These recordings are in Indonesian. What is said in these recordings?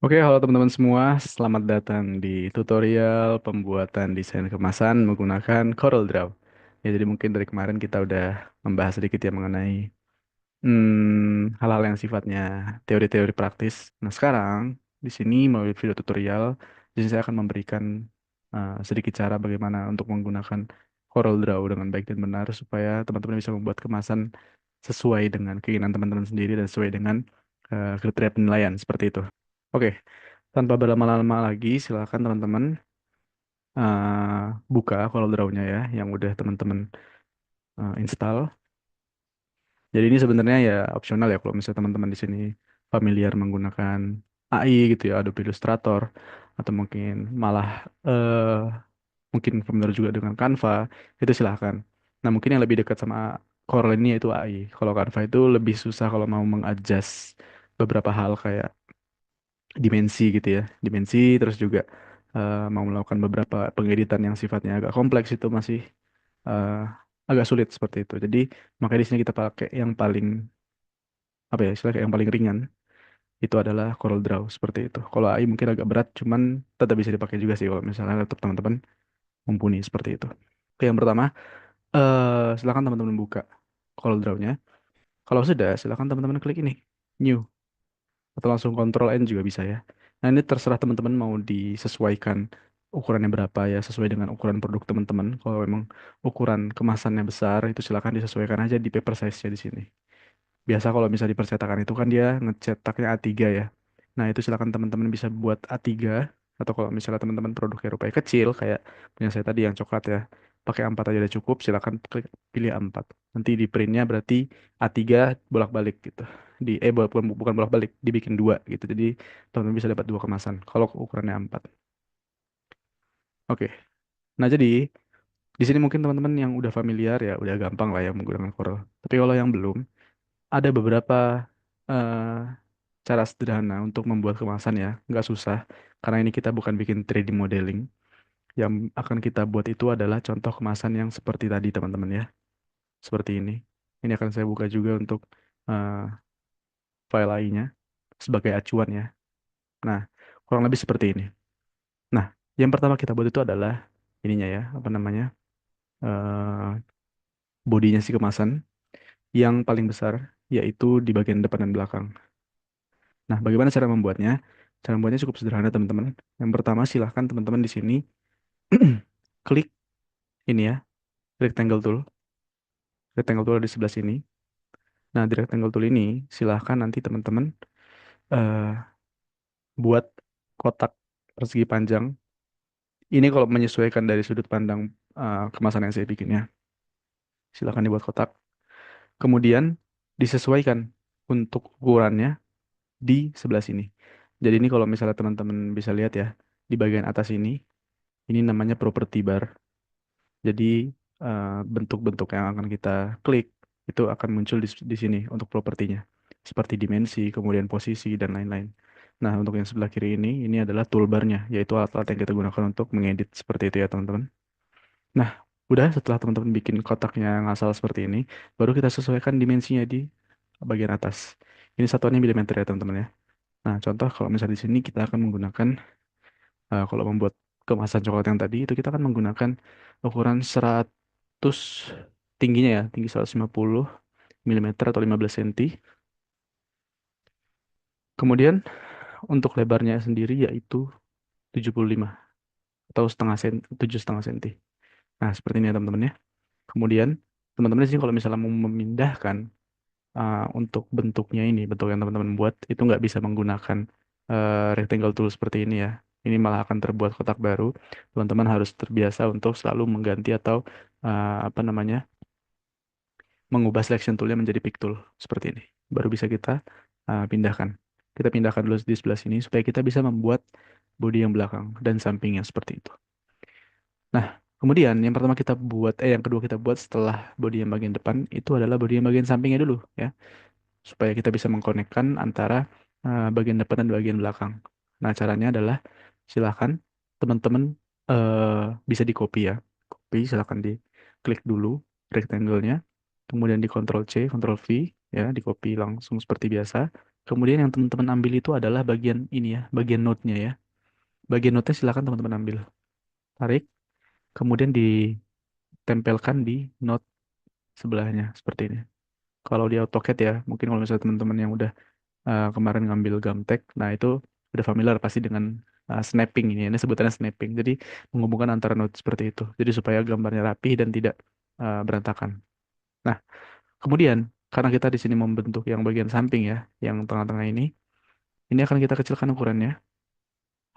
Oke, halo teman-teman semua. Selamat datang di tutorial pembuatan desain kemasan menggunakan CorelDRAW. Ya, jadi mungkin dari kemarin kita udah membahas sedikit ya mengenai hal-hal yang sifatnya teori-teori praktis. Nah, sekarang di sini melalui video tutorial, di sini saya akan memberikan sedikit cara bagaimana untuk menggunakan CorelDRAW dengan baik dan benar supaya teman-teman bisa membuat kemasan sesuai dengan keinginan teman-teman sendiri dan sesuai dengan kriteria penilaian seperti itu. Oke, tanpa berlama-lama lagi, silakan teman-teman buka CorelDRAW-nya ya, yang udah teman-teman install. Jadi ini sebenarnya ya opsional ya kalau misalnya teman-teman di sini familiar menggunakan AI gitu ya, Adobe Illustrator, atau mungkin malah mungkin familiar juga dengan Canva, itu silahkan. Nah mungkin yang lebih dekat sama Corel ini yaitu AI. Kalau Canva itu lebih susah kalau mau mengadjust beberapa hal kayak dimensi gitu ya, dimensi terus juga mau melakukan beberapa pengeditan yang sifatnya agak kompleks itu masih eh, agak sulit seperti itu. Jadi makanya di sini kita pakai yang paling apa ya, istilahnya yang paling ringan itu adalah CorelDRAW seperti itu. Kalau AI mungkin agak berat, cuman tetap bisa dipakai juga sih kalau misalnya laptop teman-teman mumpuni seperti itu. Oke, yang pertama, silakan teman-teman buka CorelDRAW-nya. Kalau sudah, silakan teman-teman klik ini, New, atau langsung Control N juga bisa ya. Nah, ini terserah teman-teman mau disesuaikan ukurannya berapa ya, sesuai dengan ukuran produk teman-teman. Kalau memang ukuran kemasannya besar, itu silakan disesuaikan aja di paper size-nya di sini. Biasa kalau bisa di percetakan itu kan dia ngecetaknya A3 ya. Nah, itu silakan teman-teman bisa buat A3, atau kalau misalnya teman-teman produknya rupanya kecil kayak punya saya tadi yang coklat ya, pakai A4 aja udah cukup, silakan pilih A4. Nanti di printnya berarti A3 bolak-balik gitu. Bukan bolak-balik, dibikin dua gitu. Jadi teman-teman bisa dapat dua kemasan kalau ukurannya A4. Oke. Nah, jadi di sini mungkin teman-teman yang udah familiar ya udah gampang lah ya menggunakan Corel. Tapi kalau yang belum, ada beberapa eh, cara sederhana untuk membuat kemasan ya, nggak susah. Karena ini kita bukan bikin 3D modeling. Yang akan kita buat itu adalah contoh kemasan yang seperti tadi teman-teman ya. Seperti ini. Ini akan saya buka juga untuk eh, file AI-nya sebagai acuan ya. Nah, kurang lebih seperti ini. Nah, yang pertama kita buat itu adalah ininya ya, apa namanya, eh bodinya si kemasan yang paling besar, yaitu di bagian depan dan belakang. Nah, bagaimana cara membuatnya? Cara membuatnya cukup sederhana, teman-teman. Yang pertama, silahkan teman-teman di sini klik ini ya, rectangle tool. Rectangle tool ada di sebelah sini. Nah, di rectangle tool ini, silahkan nanti teman-teman eh, buat kotak persegi panjang. Ini kalau menyesuaikan dari sudut pandang kemasan yang saya bikin ya. Silahkan dibuat kotak. Kemudian disesuaikan untuk ukurannya di sebelah sini. Jadi ini kalau misalnya teman-teman bisa lihat ya, di bagian atas ini namanya property bar. Jadi eh, bentuk-bentuk yang akan kita klik itu akan muncul di sini untuk propertinya, seperti dimensi, kemudian posisi dan lain-lain. Nah, untuk yang sebelah kiri ini adalah toolbarnya, yaitu alat-alat yang kita gunakan untuk mengedit seperti itu ya teman-teman. Nah, udah setelah teman-teman bikin kotaknya ngasal seperti ini, baru kita sesuaikan dimensinya di bagian atas. Ini satuannya milimeter ya teman-teman ya. Nah, contoh kalau misalnya di sini kita akan menggunakan kalau membuat kemasan coklat yang tadi itu kita akan menggunakan ukuran 100 tingginya ya, tinggi 150 milimeter atau 15 cm. Kemudian untuk lebarnya sendiri yaitu 75 atau setengah senti, 7,5 cm. Nah, seperti ini ya teman-teman ya. Kemudian teman-teman di sini kalau misalnya mau memindahkan untuk bentuknya ini, bentuk yang teman-teman buat itu nggak bisa menggunakan rectangle tool seperti ini ya. Ini malah akan terbuat kotak baru. Teman-teman harus terbiasa untuk selalu mengganti atau apa namanya, mengubah selection toolnya menjadi pick tool seperti ini. Baru bisa kita pindahkan. Kita pindahkan dulu di sebelah sini supaya kita bisa membuat bodi yang belakang dan sampingnya seperti itu. Nah, kemudian yang kedua kita buat setelah bodi yang bagian depan itu adalah bodi yang bagian sampingnya dulu ya, supaya kita bisa mengkonekkan antara bagian depan dan bagian belakang. Nah, caranya adalah silakan teman-teman bisa di copy ya. Copy, silakan di klik dulu rectangle-nya, kemudian di Ctrl C, Ctrl V ya, di copy langsung seperti biasa. Kemudian yang teman-teman ambil itu adalah bagian ini ya, bagian note-nya ya. Bagian note-nya silakan teman-teman ambil. Tarik, kemudian ditempelkan di note sebelahnya seperti ini. Kalau di AutoCAD ya, mungkin kalau misalnya teman-teman yang udah kemarin ngambil Gamtek, nah itu udah familiar pasti dengan snapping ini sebutannya snapping. Jadi menghubungkan antara note seperti itu. Jadi supaya gambarnya rapi dan tidak berantakan. Nah, kemudian karena kita di sini membentuk yang bagian samping ya, yang tengah-tengah ini akan kita kecilkan ukurannya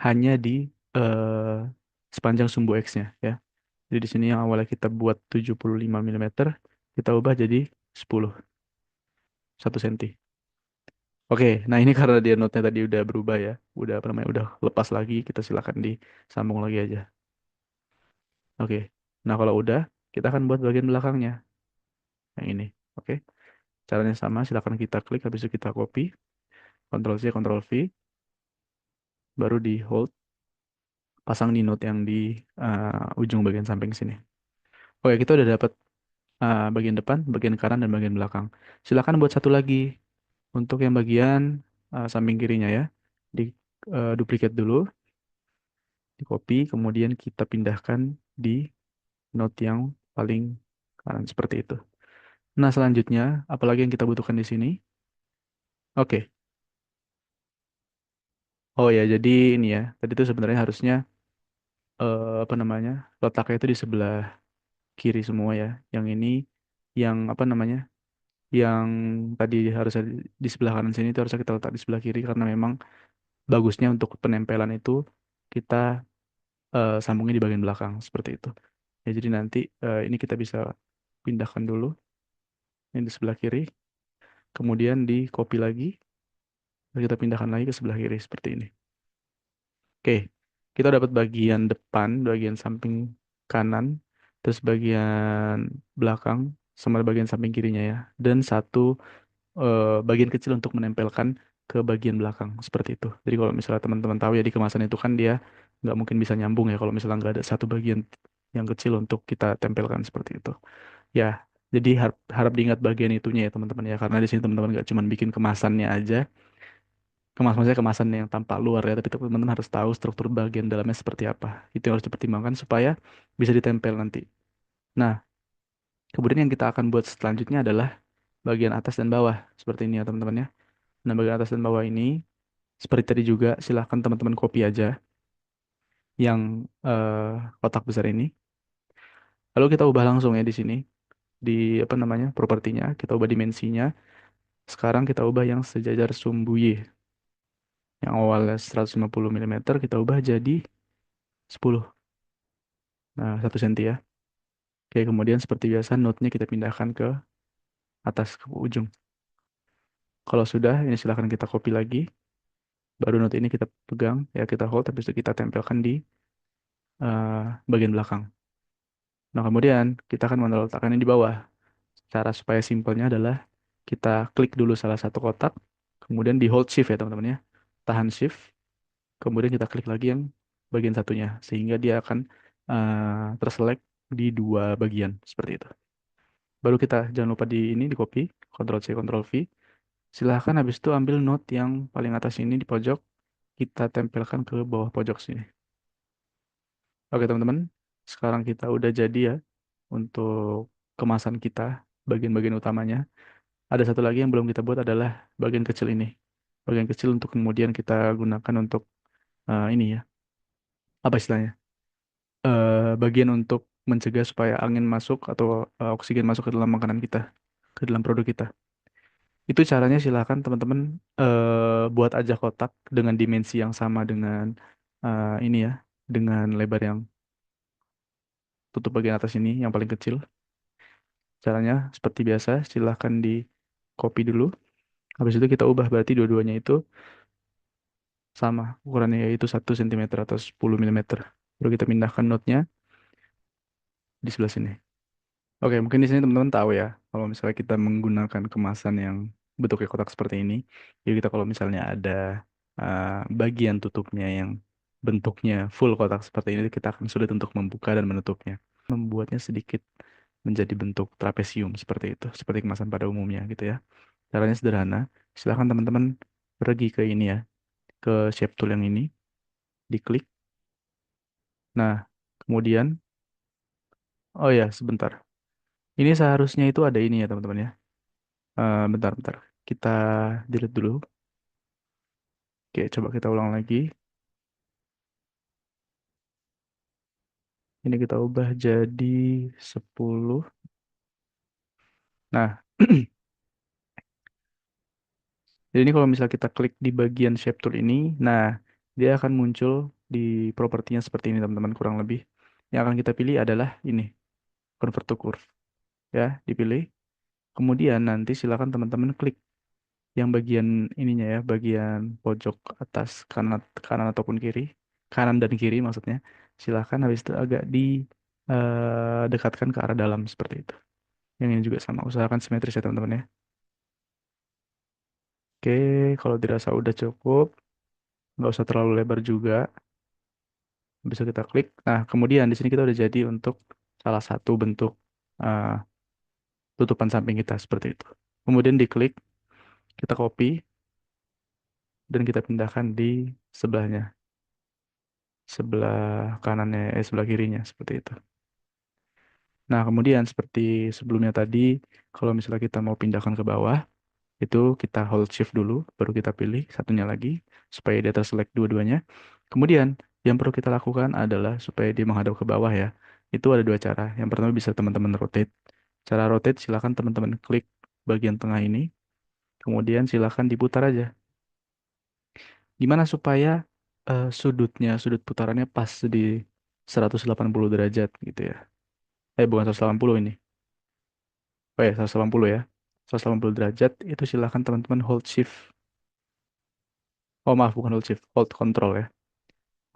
hanya di eh, sepanjang sumbu X-nya ya. Jadi di sini yang awalnya kita buat 75 mm, kita ubah jadi 10, 1 cm. Oke, nah ini karena dia notnya tadi udah berubah ya, udah apa namanya, udah lepas lagi, kita silakan disambung lagi aja. Oke, nah kalau udah, kita akan buat bagian belakangnya, yang ini. Oke, caranya sama, silakan kita klik, habis itu kita copy, Ctrl C, Ctrl V, baru di hold, pasang di note yang di ujung bagian samping sini. Oke, kita udah dapat bagian depan, bagian kanan, dan bagian belakang. Silakan buat satu lagi untuk yang bagian samping kirinya ya. Di duplicate dulu, di copy, kemudian kita pindahkan di note yang paling kanan seperti itu. Nah, selanjutnya, apalagi yang kita butuhkan di sini? Oke. Oh ya, jadi ini ya. Tadi itu sebenarnya harusnya apa namanya? Letaknya itu di sebelah kiri semua ya. Yang ini yang apa namanya? Yang tadi harusnya di sebelah kanan sini itu harusnya kita letak di sebelah kiri karena memang bagusnya untuk penempelan itu kita sambungnya di bagian belakang seperti itu. Ya, jadi nanti ini kita bisa pindahkan dulu ini di sebelah kiri, kemudian di copy lagi, lalu kita pindahkan lagi ke sebelah kiri seperti ini. Oke, kita dapat bagian depan, bagian samping kanan, terus bagian belakang, sama bagian samping kirinya ya, dan satu bagian kecil untuk menempelkan ke bagian belakang seperti itu. Jadi kalau misalnya teman-teman tahu ya di kemasan itu kan dia nggak mungkin bisa nyambung ya kalau misalnya nggak ada satu bagian yang kecil untuk kita tempelkan seperti itu. Ya, jadi harap, harap diingat bagian itunya ya teman-teman ya, karena di sini teman-teman nggak cuma bikin kemasannya aja, maksudnya kemasan yang tampak luar ya, tapi teman-teman harus tahu struktur bagian dalamnya seperti apa. Itu yang harus dipertimbangkan supaya bisa ditempel nanti. Nah, kemudian yang kita akan buat selanjutnya adalah bagian atas dan bawah seperti ini ya teman-teman ya. Nah, bagian atas dan bawah ini seperti tadi juga silahkan teman-teman copy aja yang kotak besar ini. Lalu kita ubah langsung ya di sini di apa namanya propertinya, kita ubah dimensinya. Sekarang kita ubah yang sejajar sumbu Y. Yang awalnya 150 mm kita ubah jadi 10. Nah, 1 cm ya. Oke, kemudian seperti biasa note-nya kita pindahkan ke atas ke ujung. Kalau sudah, ini silahkan kita copy lagi. Baru note ini kita pegang, ya kita hold, habis itu kita tempelkan di bagian belakang. Nah, kemudian kita akan meletakkannya di bawah. Cara supaya simpelnya adalah kita klik dulu salah satu kotak, kemudian di hold shift ya teman-teman ya. Tahan shift, kemudian kita klik lagi yang bagian satunya, sehingga dia akan terselect di dua bagian, seperti itu. Baru kita jangan lupa di ini di copy, Ctrl C, Ctrl V. Silahkan habis itu ambil note yang paling atas ini di pojok, kita tempelkan ke bawah pojok sini. Oke teman-teman, sekarang kita udah jadi ya untuk kemasan kita, bagian-bagian utamanya. Ada satu lagi yang belum kita buat adalah bagian kecil ini. Bagian kecil untuk kemudian kita gunakan untuk ini ya, apa istilahnya? Bagian untuk mencegah supaya angin masuk atau oksigen masuk ke dalam makanan kita, ke dalam produk kita. Itu caranya silakan teman-teman buat aja kotak dengan dimensi yang sama dengan ini ya, dengan lebar yang tutup bagian atas ini yang paling kecil. Caranya seperti biasa, silakan di copy dulu. Habis itu kita ubah berarti dua-duanya itu sama ukurannya yaitu 1 cm atau 10 mm. Lalu kita pindahkan notnya di sebelah sini. Oke, mungkin di sini teman-teman tahu ya, kalau misalnya kita menggunakan kemasan yang bentuknya kotak seperti ini, jadi kita kalau misalnya ada uh, bagian tutupnya yang bentuknya full kotak seperti ini, kita akan sulit untuk membuka dan menutupnya. Membuatnya sedikit menjadi bentuk trapesium seperti itu, seperti kemasan pada umumnya gitu ya. Caranya sederhana, silahkan teman-teman pergi ke ini ya, ke shape tool yang ini, diklik. Nah, kemudian, oh ya, sebentar. Ini seharusnya itu ada ini ya, teman-teman ya. Bentar. Kita delete dulu. Oke, coba kita ulang lagi. Ini kita ubah jadi 10. Nah, jadi ini kalau misal kita klik di bagian shape tool ini, nah, dia akan muncul di propertinya seperti ini, teman-teman, kurang lebih. Yang akan kita pilih adalah ini, convert to curve. Ya, dipilih. Kemudian nanti silakan teman-teman klik yang bagian ininya ya, bagian pojok atas kanan kanan ataupun kiri, kanan dan kiri maksudnya. Silakan habis itu agak dekatkan ke arah dalam seperti itu. Yang ini juga sama, usahakan simetris ya teman-teman ya. Oke, kalau dirasa udah cukup, nggak usah terlalu lebar juga, bisa kita klik. Nah, kemudian di sini kita udah jadi untuk salah satu bentuk eh, tutupan samping kita seperti itu. Kemudian diklik, kita copy dan kita pindahkan di sebelahnya, sebelah kanannya, sebelah kirinya seperti itu. Nah, kemudian seperti sebelumnya tadi, kalau misalnya kita mau pindahkan ke bawah, itu kita hold shift dulu, baru kita pilih satunya lagi, supaya dia terselect dua-duanya. Kemudian, yang perlu kita lakukan adalah supaya dia menghadap ke bawah ya. Itu ada dua cara. Yang pertama bisa teman-teman rotate. Cara rotate, silakan teman-teman klik bagian tengah ini, kemudian silakan diputar aja. Gimana supaya sudut putarannya pas di 180 derajat gitu ya. Bukan 180 ini. Oh ya, 180 ya. 180 derajat itu silakan teman-teman hold shift. Oh maaf, bukan hold shift, hold control ya.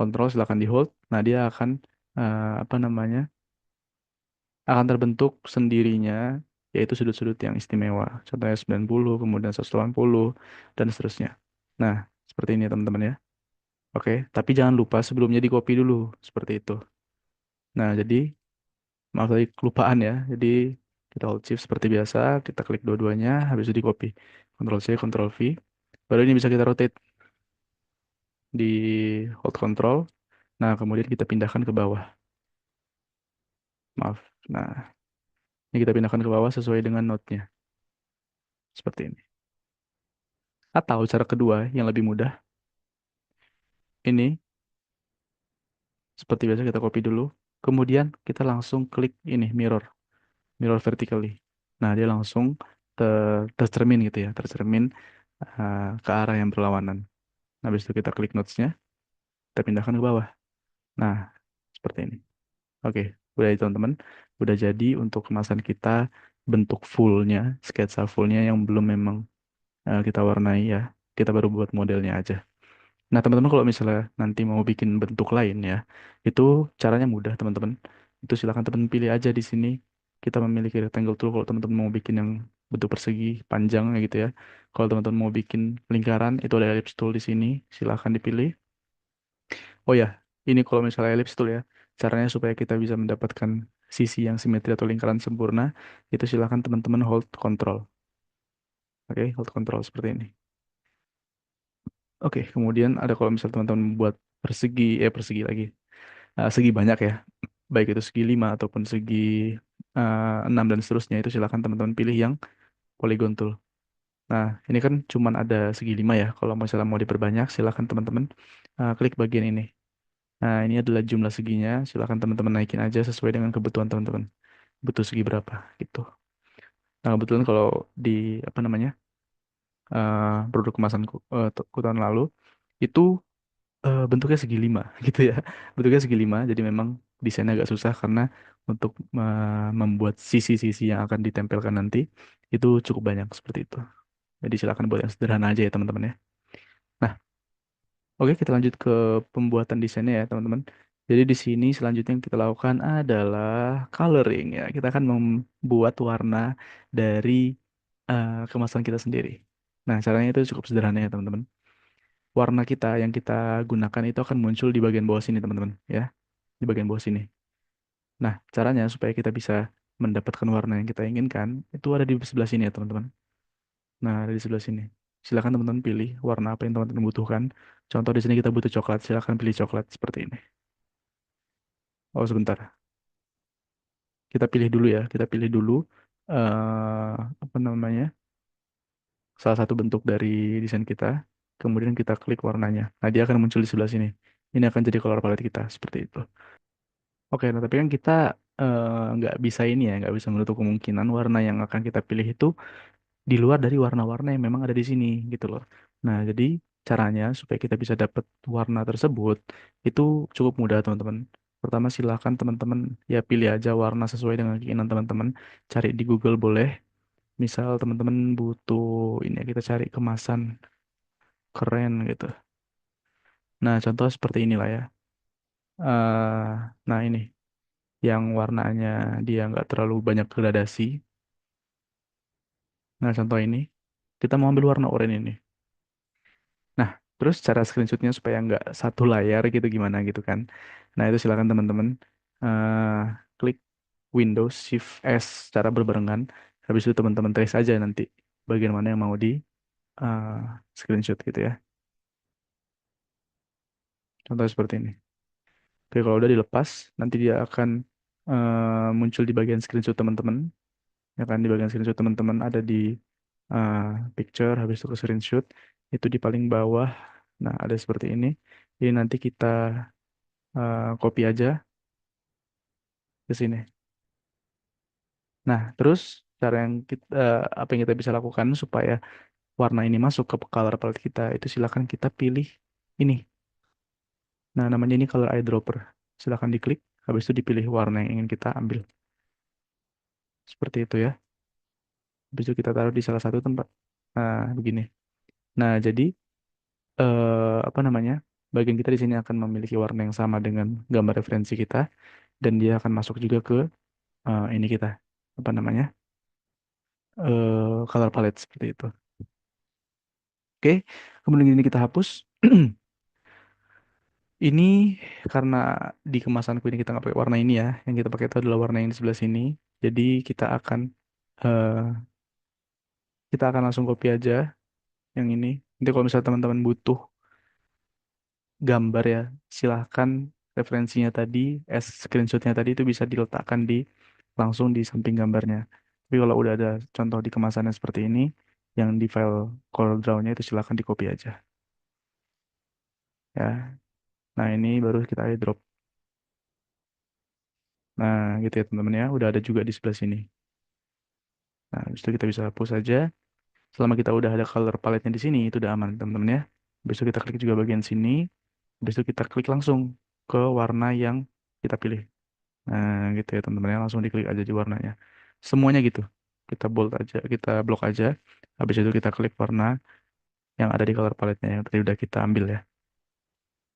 Control silakan di hold. Nah, dia akan apa namanya? Akan terbentuk sendirinya yaitu sudut-sudut yang istimewa. Contohnya 90, kemudian 180 dan seterusnya. Nah, seperti ini ya teman-teman ya. Oke, tapi jangan lupa sebelumnya di copy dulu seperti itu. Nah, jadi maaf tadi kelupaan ya. Jadi kita hold shift seperti biasa, kita klik dua-duanya, habis itu di copy. Ctrl C, Ctrl V. Baru ini bisa kita rotate di hold control. Nah, kemudian kita pindahkan ke bawah. Maaf. Nah, ini kita pindahkan ke bawah sesuai dengan node-nya. Seperti ini. Atau cara kedua yang lebih mudah, ini seperti biasa kita copy dulu. Kemudian kita langsung klik ini, mirror vertically. Nah, dia langsung tercermin gitu ya, tercermin ke arah yang berlawanan. Nah, habis itu kita klik nodes-nya, kita pindahkan ke bawah. Nah, seperti ini. Oke, udah itu teman-teman. Udah jadi untuk kemasan kita bentuk fullnya, sketsa fullnya yang belum memang kita warnai ya. Kita baru buat modelnya aja. Nah, teman-teman kalau misalnya nanti mau bikin bentuk lain ya, itu caranya mudah, teman-teman. Itu silakan teman pilih aja di sini. Kita memiliki rectangle tool kalau teman-teman mau bikin yang bentuk persegi panjang ya gitu ya. Kalau teman-teman mau bikin lingkaran, itu ada ellipse tool di sini. Silakan dipilih. Oh ya, ini kalau misalnya ellipse tool ya, caranya supaya kita bisa mendapatkan sisi yang simetri atau lingkaran sempurna, itu silakan teman-teman hold control. Oke, hold control seperti ini. Oke, kemudian ada kalau misalnya teman-teman membuat persegi lagi. Segi banyak ya, baik itu segi 5 ataupun segi 6 dan seterusnya, itu silakan teman-teman pilih yang polygon tool. Nah, ini kan cuman ada segi 5 ya, kalau misalnya mau diperbanyak silakan teman-teman klik bagian ini. Nah, ini adalah jumlah seginya, silakan teman-teman naikin aja sesuai dengan kebutuhan teman-teman. Butuh segi berapa gitu. Nah, kebetulan kalau di apa namanya produk kemasan ku tahun lalu itu bentuknya segi 5 gitu ya. Bentuknya segi 5, jadi memang desainnya agak susah karena untuk membuat sisi-sisi yang akan ditempelkan nanti itu cukup banyak seperti itu. Jadi silakan buat yang sederhana aja ya teman-teman ya. Nah, oke kita lanjut ke pembuatan desainnya ya teman-teman. Jadi di sini selanjutnya yang kita lakukan adalah coloring ya. Kita akan membuat warna dari kemasan kita sendiri. Nah, caranya itu cukup sederhana ya teman-teman. Warna kita yang kita gunakan itu akan muncul di bagian bawah sini teman-teman ya, di bagian bawah sini. Nah, caranya supaya kita bisa mendapatkan warna yang kita inginkan itu ada di sebelah sini ya teman-teman. Nah, ada di sebelah sini. Silakan teman-teman pilih warna apa yang teman-teman butuhkan. Contoh di sini kita butuh coklat, silakan pilih coklat seperti ini. Oh, sebentar. Kita pilih dulu ya. Kita pilih dulu apa namanya? Salah satu bentuk dari desain kita. Kemudian kita klik warnanya. Nah, dia akan muncul di sebelah sini. Ini akan jadi color palette kita seperti itu. Oke, nah tapi kan kita nggak bisa ini ya, nggak bisa menutup kemungkinan warna yang akan kita pilih itu di luar dari warna-warna yang memang ada di sini gitu loh. Nah, jadi caranya supaya kita bisa dapat warna tersebut itu cukup mudah teman-teman. Pertama silakan teman-teman ya pilih aja warna sesuai dengan keinginan teman-teman. Cari di Google boleh. Misal teman-teman butuh ini ya, kita cari kemasan keren gitu. Nah, contoh seperti inilah ya. Nah ini yang warnanya dia nggak terlalu banyak gradasi. Nah, contoh ini kita mau ambil warna oranye ini. Nah, terus cara screenshotnya supaya nggak satu layar gitu gimana gitu kan. Nah, itu silakan teman-teman eh, klik Windows Shift S secara berbarengan. Habis itu teman-teman trace aja nanti bagian mana yang mau di eh, screenshot gitu ya. Contoh seperti ini. Oke, kalau udah dilepas, nanti dia akan muncul di bagian screenshot teman-teman. Ya kan, di bagian screenshot teman-teman ada di eh, picture, habis itu ke screenshot. Itu di paling bawah. Nah, ada seperti ini. Ini nanti kita copy aja ke sini. Nah, terus cara yang kita, apa yang kita bisa lakukan supaya warna ini masuk ke color palette kita, itu silakan kita pilih ini. Nah, namanya ini color eyedropper. Silakan diklik, habis itu dipilih warna yang ingin kita ambil. Seperti itu ya. Habis itu kita taruh di salah satu tempat. Nah, begini. Nah, jadi apa namanya? Bagian kita di sini akan memiliki warna yang sama dengan gambar referensi kita dan dia akan masuk juga ke ini kita. Apa namanya? Color palette seperti itu. Oke, kemudian ini kita hapus. Ini karena di kemasanku ini kita nggak pakai warna ini ya. Yang kita pakai itu adalah warna yang di sebelah sini. Jadi eh, kita akan langsung copy aja yang ini. Nanti kalau misalnya teman-teman butuh gambar ya, silahkan referensinya tadi, screenshotnya tadi itu bisa diletakkan di langsung di samping gambarnya. Tapi kalau udah ada contoh di kemasannya seperti ini, yang di file CorelDRAW-nya itu silahkan di copy aja ya. Nah ini baru kita airdrop. Nah gitu ya teman-teman ya, udah ada juga di sebelah sini. Nah habis itu kita bisa hapus aja. Selama kita udah ada color palette-nya di sini, itu udah aman teman-teman ya. Habis itu kita klik juga bagian sini. Habis itu kita klik langsung ke warna yang kita pilih. Nah, gitu ya teman-teman ya, langsung diklik aja di warnanya. Semuanya gitu. Kita bold aja, kita blok aja. Habis itu kita klik warna yang ada di color palette-nya yang tadi udah kita ambil ya.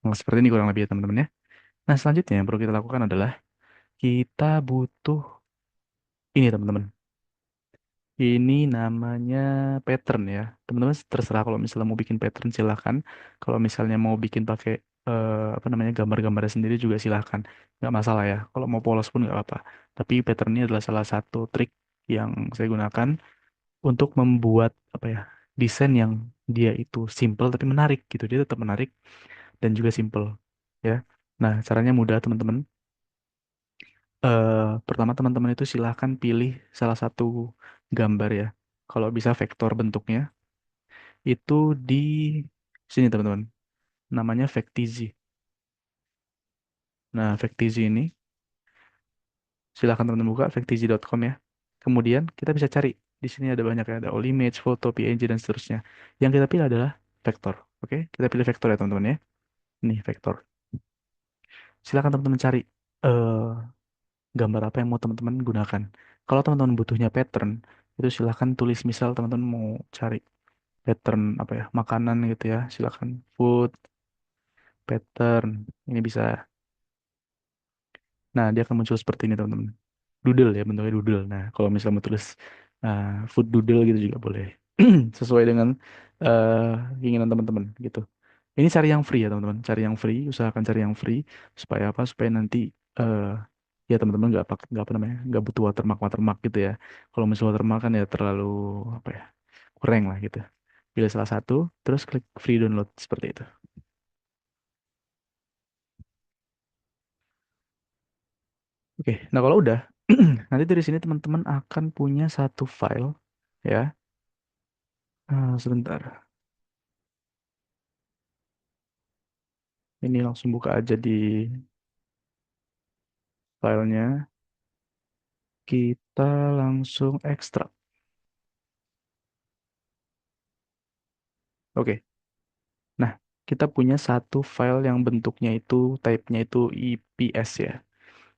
Nah, seperti ini kurang lebih ya teman-teman ya. Nah, selanjutnya yang perlu kita lakukan adalah kita butuh ini teman-teman. Ini namanya pattern ya. Teman-teman terserah kalau misalnya mau bikin pattern silahkan. Kalau misalnya mau bikin pakai apa namanya gambar-gambarnya sendiri juga silahkan. Nggak masalah ya. Kalau mau polos pun nggak apa-apa. Tapi pattern ini adalah salah satu trik yang saya gunakan untuk membuat apa ya desain yang dia itu simple tapi menarik gitu. Dia tetap menarik dan juga simple ya. Nah caranya mudah teman-teman. Pertama teman-teman itu silahkan pilih salah satu gambar ya. Kalau bisa vektor bentuknya itu di sini teman-teman. Namanya Vectizi. Nah, Vectizi ini silahkan teman-teman buka vectizi.com ya. Kemudian kita bisa cari di sini ada banyak ya, ada all image, foto, PNG dan seterusnya. Yang kita pilih adalah vektor. Oke, kita pilih vektor ya teman-teman ya. Nih vektor. Silakan teman-teman cari eh, gambar apa yang mau teman-teman gunakan. Kalau teman-teman butuhnya pattern, itu silahkan tulis misal teman-teman mau cari pattern apa ya, makanan gitu ya. Silakan food pattern. Ini bisa. Nah, dia akan muncul seperti ini teman-teman. Doodle ya, bentuknya doodle. Nah, kalau misalnya mau tulis uh, food doodle gitu juga boleh. Sesuai dengan uh, keinginan teman-teman gitu. Ini cari yang free ya teman-teman. Cari yang free, usahakan cari yang free supaya apa? Supaya nanti uh, ya teman-teman nggak apa namanya, nggak butuh watermark watermark gitu ya. Kalau misalnya watermark kan ya terlalu apa ya, kurang lah gitu. pilih salah satu, terus klik free download seperti itu. Oke, nah kalau udah, nanti dari sini teman-teman akan punya satu file, ya. Sebentar, ini langsung buka aja di filenya. Kita langsung ekstrak. Oke, nah kita punya satu file yang bentuknya itu, type-nya itu IPS ya.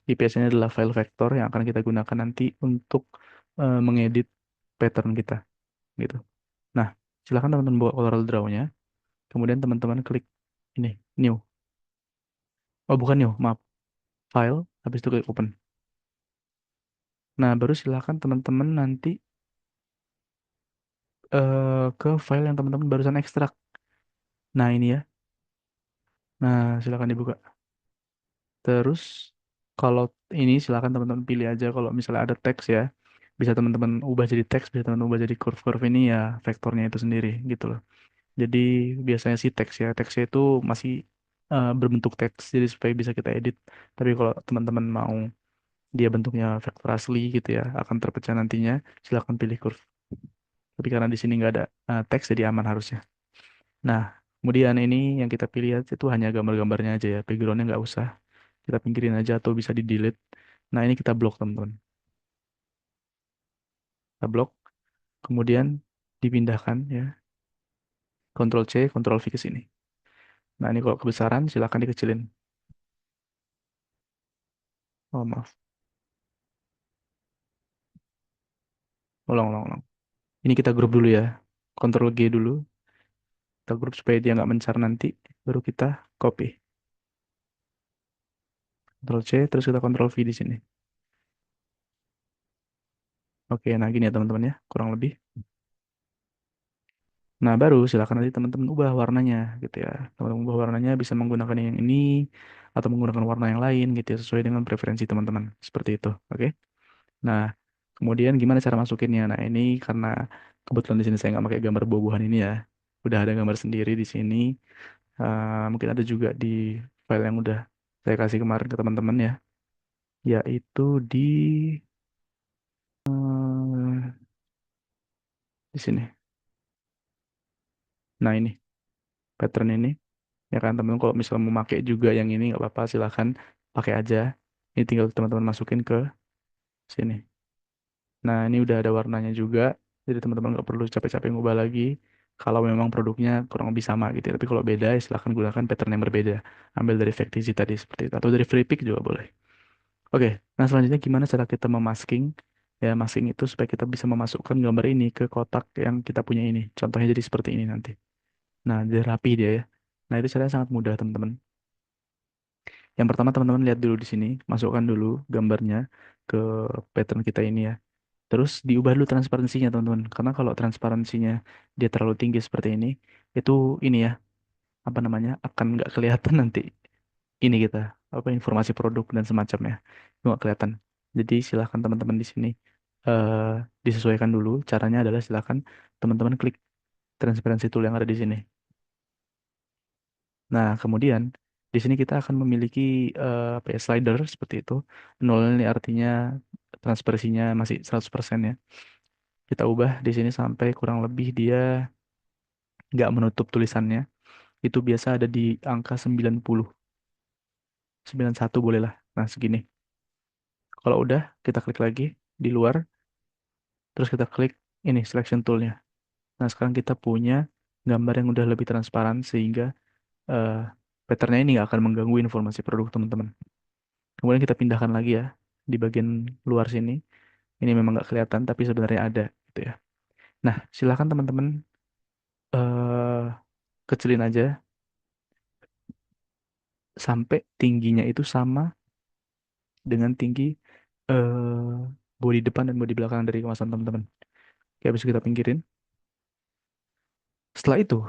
IPS ini adalah file vektor yang akan kita gunakan nanti untuk mengedit pattern kita, gitu. Nah, silakan teman-teman bawa Corel Draw-nya, kemudian teman-teman klik ini, new. Oh, bukan new, maaf. File, habis itu klik open. Nah, baru silakan teman-teman nanti ke file yang teman-teman barusan ekstrak. Nah, ini ya. Nah, silakan dibuka. Terus, kalau ini silakan teman-teman pilih aja kalau misalnya ada teks ya. Bisa teman-teman ubah jadi teks, bisa teman-teman ubah jadi curve-curve ini ya vektornya itu sendiri gitu loh. Jadi biasanya sih teks ya, teksnya itu masih berbentuk teks, jadi supaya bisa kita edit. Tapi kalau teman-teman mau dia bentuknya vektor asli gitu ya, akan terpecah nantinya, silakan pilih curve. Tapi karena di sini nggak ada teks, jadi aman harusnya. Nah, kemudian ini yang kita pilih itu hanya gambar-gambarnya aja ya, backgroundnya nggak usah. Kita pinggirin aja atau bisa di-delete. Nah, ini kita blok teman-teman. Kita blok, kemudian dipindahkan ya, Ctrl C, Ctrl V ke sini. Nah, ini kalau kebesaran silakan dikecilin. Oh, maaf. Ulang, ulang, ulang. Ini kita grup dulu ya. Ctrl G dulu. Kita grup supaya dia nggak mencar nanti. Baru kita copy. Ctrl C, terus kita Ctrl V di sini. Oke, nah gini ya teman-teman ya. Kurang lebih. Nah, baru silakan nanti teman-teman ubah warnanya gitu ya. Teman-teman ubah warnanya bisa menggunakan yang ini atau menggunakan warna yang lain gitu ya, sesuai dengan preferensi teman-teman. Seperti itu. Oke. Nah, kemudian gimana cara masukinnya? Nah, ini karena kebetulan di sini saya nggak pakai gambar buah-buahan ini ya. Udah ada gambar sendiri di sini. Mungkin ada juga di file yang udah saya kasih kemarin ke teman-teman ya, yaitu di sini. Nah, ini pattern ini ya kan teman-teman, kalau misalnya mau pakai juga yang ini nggak apa-apa, silahkan pakai aja. Ini tinggal teman-teman masukin ke sini. Nah, ini udah ada warnanya juga, jadi teman-teman nggak perlu capek-capek ngubah lagi. Kalau memang produknya kurang lebih sama gitu ya. Tapi kalau beda, ya silahkan gunakan pattern yang berbeda. Ambil dari Factizi tadi seperti itu. Atau dari Free Pick juga boleh. Oke, nah selanjutnya gimana cara kita memasking? Ya, masking itu supaya kita bisa memasukkan gambar ini ke kotak yang kita punya ini. Contohnya jadi seperti ini nanti. Nah, jadi rapi dia ya. Nah, itu caranya sangat mudah, teman-teman. Yang pertama, teman-teman lihat dulu di sini. Masukkan dulu gambarnya ke pattern kita ini ya. Terus diubah dulu transparansinya, teman-teman. Karena kalau transparansinya dia terlalu tinggi seperti itu ini ya, apa namanya, akan nggak kelihatan nanti ini kita apa informasi produk dan semacamnya itu nggak kelihatan. Jadi silahkan teman-teman di sini eh disesuaikan dulu. Caranya adalah silahkan teman-teman klik transparansi tool yang ada di sini. Nah, kemudian di sini kita akan memiliki apa ya, slider seperti itu. Nol ini artinya transparansinya masih 100% ya. Kita ubah di sini sampai kurang lebih dia nggak menutup tulisannya. Itu biasa ada di angka 90, 91 boleh lah. Nah, segini. Kalau udah, kita klik lagi di luar. Terus kita klik ini selection toolnya. Nah, sekarang kita punya gambar yang udah lebih transparan sehingga eh, patternnya ini nggak akan mengganggu informasi produk teman-teman. Kemudian kita pindahkan lagi ya di bagian luar sini. Ini memang nggak kelihatan tapi sebenarnya ada gitu ya. Nah, silakan teman-teman eh kecilin aja sampai tingginya itu sama dengan tinggi eh bodi depan dan bodi belakang dari kemasan teman-teman. Oke, habis itu kita pinggirin. Setelah itu,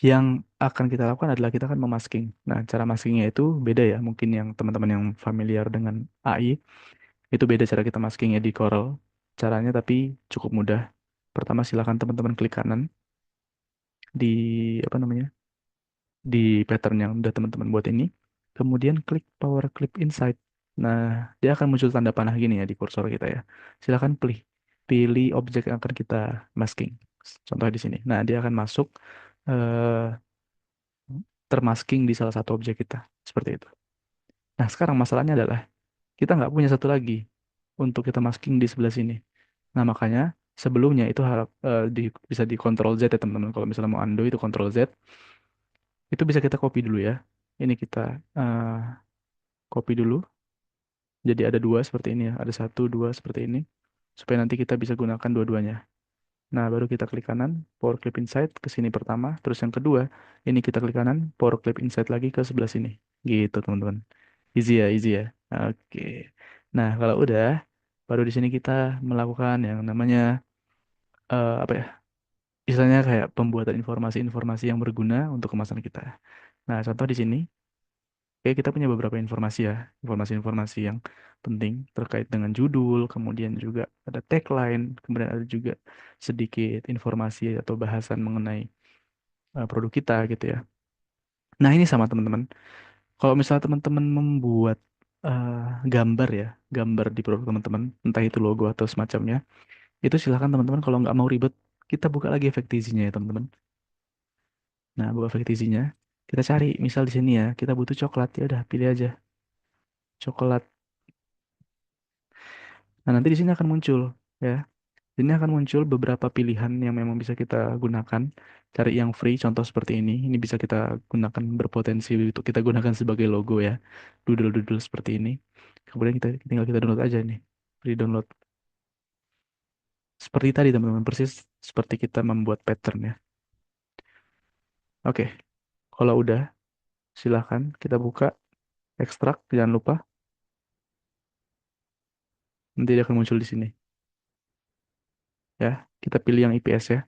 yang akan kita lakukan adalah kita akan memasking. Nah, cara maskingnya itu beda ya. Mungkin yang teman-teman yang familiar dengan AI, itu beda cara kita maskingnya di Corel. Caranya tapi cukup mudah. Pertama, silakan teman-teman klik kanan. di apa namanya di pattern yang udah teman-teman buat ini. Kemudian klik Power Clip Insight. Nah, dia akan muncul tanda panah gini ya di kursor kita ya. Silakan pilih objek yang akan kita masking. Contoh di sini. Nah, dia akan masuk eh, termasking di salah satu objek kita. Seperti itu. Nah, sekarang masalahnya adalah kita nggak punya satu lagi untuk kita masking di sebelah sini. Nah, makanya sebelumnya itu bisa di Ctrl Z ya teman-teman. Kalau misalnya mau undo itu Ctrl Z. Itu bisa kita copy dulu ya. Ini kita eh, copy dulu. Jadi ada dua seperti ini ya. Ada satu, dua seperti ini. Supaya nanti kita bisa gunakan dua-duanya. Nah, baru kita klik kanan, Power Clip Insight ke sini pertama. Terus yang kedua, ini kita klik kanan, Power Clip Insight lagi ke sebelah sini. Gitu, teman-teman. Easy ya, easy ya. Oke. Nah, kalau udah, baru di sini kita melakukan yang namanya, apa ya, istilahnya kayak pembuatan informasi-informasi yang berguna untuk kemasan kita. Nah, contoh di sini, oke, kita punya beberapa informasi ya, informasi-informasi yang penting terkait dengan judul, kemudian juga ada tagline, kemudian ada juga sedikit informasi atau bahasan mengenai produk kita gitu ya. Nah, ini sama teman-teman. Kalau misalnya teman-teman membuat eh, gambar ya, gambar di produk teman-teman, entah itu logo atau semacamnya, itu silakan teman-teman kalau nggak mau ribet, kita buka lagi efek ya teman-teman. Nah, buka efek kita cari, misal di sini ya, kita butuh coklat, ya udah pilih aja coklat. Nah, nanti di sini akan muncul ya. Ini akan muncul beberapa pilihan yang memang bisa kita gunakan. Cari yang free, contoh seperti ini. Ini bisa kita gunakan berpotensi untuk kita gunakan sebagai logo ya. Doodle-doodle seperti ini. Kemudian kita download aja nih. Free download. Seperti tadi teman-teman, persis seperti kita membuat pattern ya. Oke, kalau udah silahkan kita buka, ekstrak, jangan lupa. Nanti dia akan muncul di sini ya. Kita pilih yang IPS ya.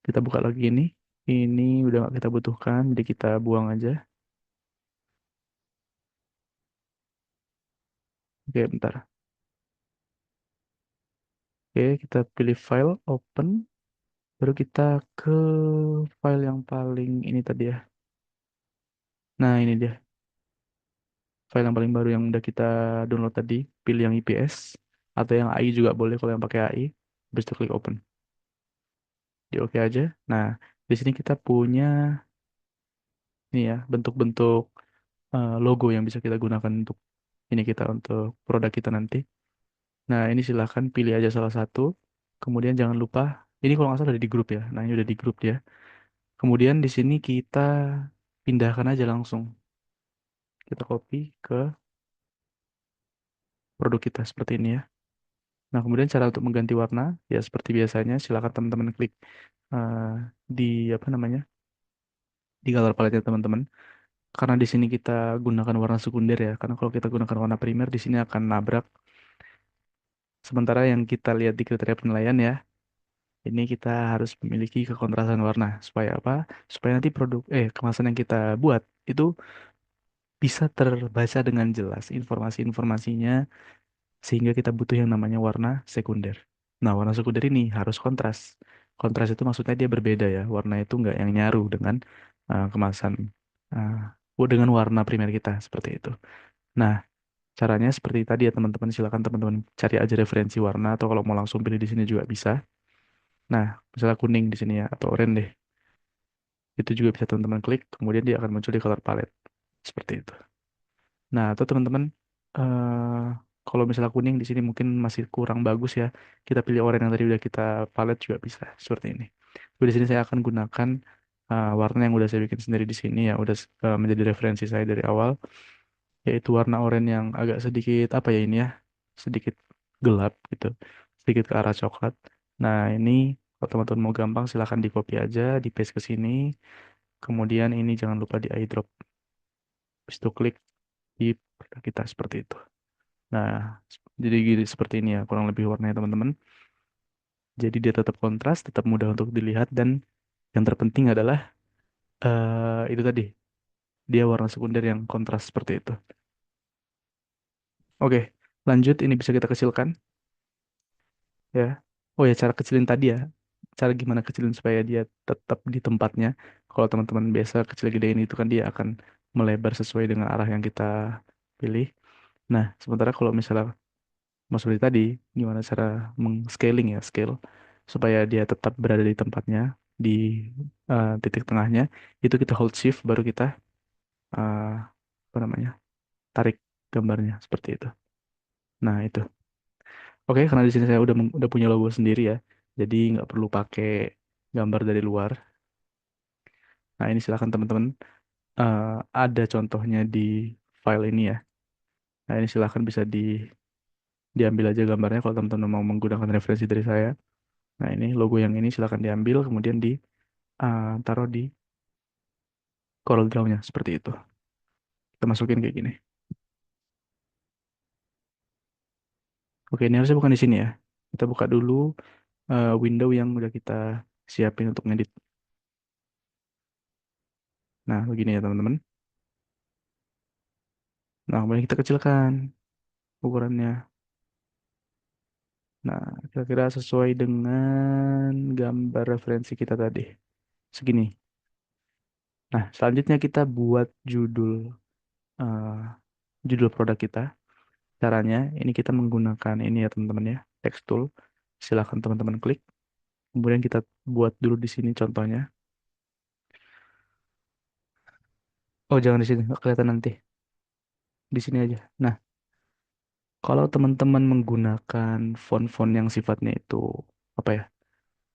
Kita buka lagi ini. Ini udah nggak kita butuhkan, jadi kita buang aja. Oke, bentar. Oke, kita pilih file, open, baru kita ke file yang paling ini tadi ya. Nah, ini dia. File yang paling baru yang udah kita download tadi. Pilih yang IPS, atau yang AI juga boleh kalau yang pakai AI. Habis itu klik open. Di oke aja. Nah, di sini kita punya ini ya, bentuk-bentuk logo yang bisa kita gunakan untuk ini kita untuk produk kita nanti. Nah, ini silahkan pilih aja salah satu. Kemudian jangan lupa, ini kalau nggak salah udah di grup ya. Nah, ini udah di grup ya. Kemudian di sini kita pindahkan aja langsung. Kita copy ke produk kita seperti ini ya. Nah, kemudian cara untuk mengganti warna, ya seperti biasanya, silakan teman-teman klik eh, di apa namanya, di color palette teman-teman. Karena di sini kita gunakan warna sekunder ya. Karena kalau kita gunakan warna primer, di sini akan nabrak. Sementara yang kita lihat di kriteria penilaian ya, ini kita harus memiliki kekontrasan warna. Supaya apa? Supaya nanti kemasan yang kita buat itu bisa terbaca dengan jelas informasi-informasinya sehingga kita butuh yang namanya warna sekunder. Nah, warna sekunder ini harus kontras. Kontras itu maksudnya dia berbeda ya. Warna itu nggak yang nyaru dengan kemasan dengan warna primer kita seperti itu. Nah, caranya seperti tadi ya teman-teman. Silakan teman-teman cari aja referensi warna atau kalau mau langsung pilih di sini juga bisa. Nah, misalnya kuning di sini ya atau oranye deh. Itu juga bisa teman-teman klik. Kemudian dia akan muncul di color palette seperti itu. Nah, atau teman-teman, eh kalau misalnya kuning di sini mungkin masih kurang bagus ya. Kita pilih oranye yang tadi udah kita palet juga bisa seperti ini. Tapi di sini saya akan gunakan warna yang udah saya bikin sendiri di sini ya, udah menjadi referensi saya dari awal, yaitu warna oranye yang agak sedikit apa ya ini ya, sedikit gelap gitu, sedikit ke arah coklat. Nah, ini kalau teman-teman mau gampang silahkan di copy aja, di paste ke sini. Kemudian ini jangan lupa di eyedrop. Habis itu klik di produk kita seperti itu. Nah, jadi gini seperti ini ya, kurang lebih warnanya teman-teman. Jadi dia tetap kontras, tetap mudah untuk dilihat dan yang terpenting adalah itu tadi, dia warna sekunder yang kontras seperti itu. Oke, lanjut ini bisa kita kecilkan ya. Oh ya, cara kecilin tadi ya. cara gimana kecilin supaya dia tetap di tempatnya. Kalau teman-teman biasa kecil gedein itu kan dia akan melebar sesuai dengan arah yang kita pilih. Nah, sementara kalau misalnya mau seperti tadi, gimana cara meng-scaling ya, scale supaya dia tetap berada di tempatnya di titik tengahnya, itu kita hold shift baru kita eh, apa namanya? Tarik gambarnya seperti itu. Nah, itu. Oke, karena di sini saya udah punya logo sendiri ya. Jadi nggak perlu pakai gambar dari luar. Nah, ini silakan teman-teman. eh, ada contohnya di file ini ya. Nah, ini silakan bisa diambil aja gambarnya kalau teman-teman mau menggunakan referensi dari saya. Nah, ini logo yang ini silakan diambil, kemudian taruh di Corel Draw-nya seperti itu. Kita masukin kayak gini. Oke, ini harusnya bukan di sini ya. Kita buka dulu window yang udah kita siapin untuk ngedit. Nah, begini ya teman-teman. Nah, kemudian kita kecilkan ukurannya. Nah, kira-kira sesuai dengan gambar referensi kita tadi. Segini. Nah, selanjutnya kita buat eh, judul produk kita. Caranya, ini kita menggunakan ini ya teman-teman ya, text tool. Silakan teman-teman klik. Kemudian kita buat dulu di sini contohnya. Oh, jangan di sini, nggak kelihatan nanti. Di sini aja. Nah, kalau teman-teman menggunakan font-font yang sifatnya itu apa ya,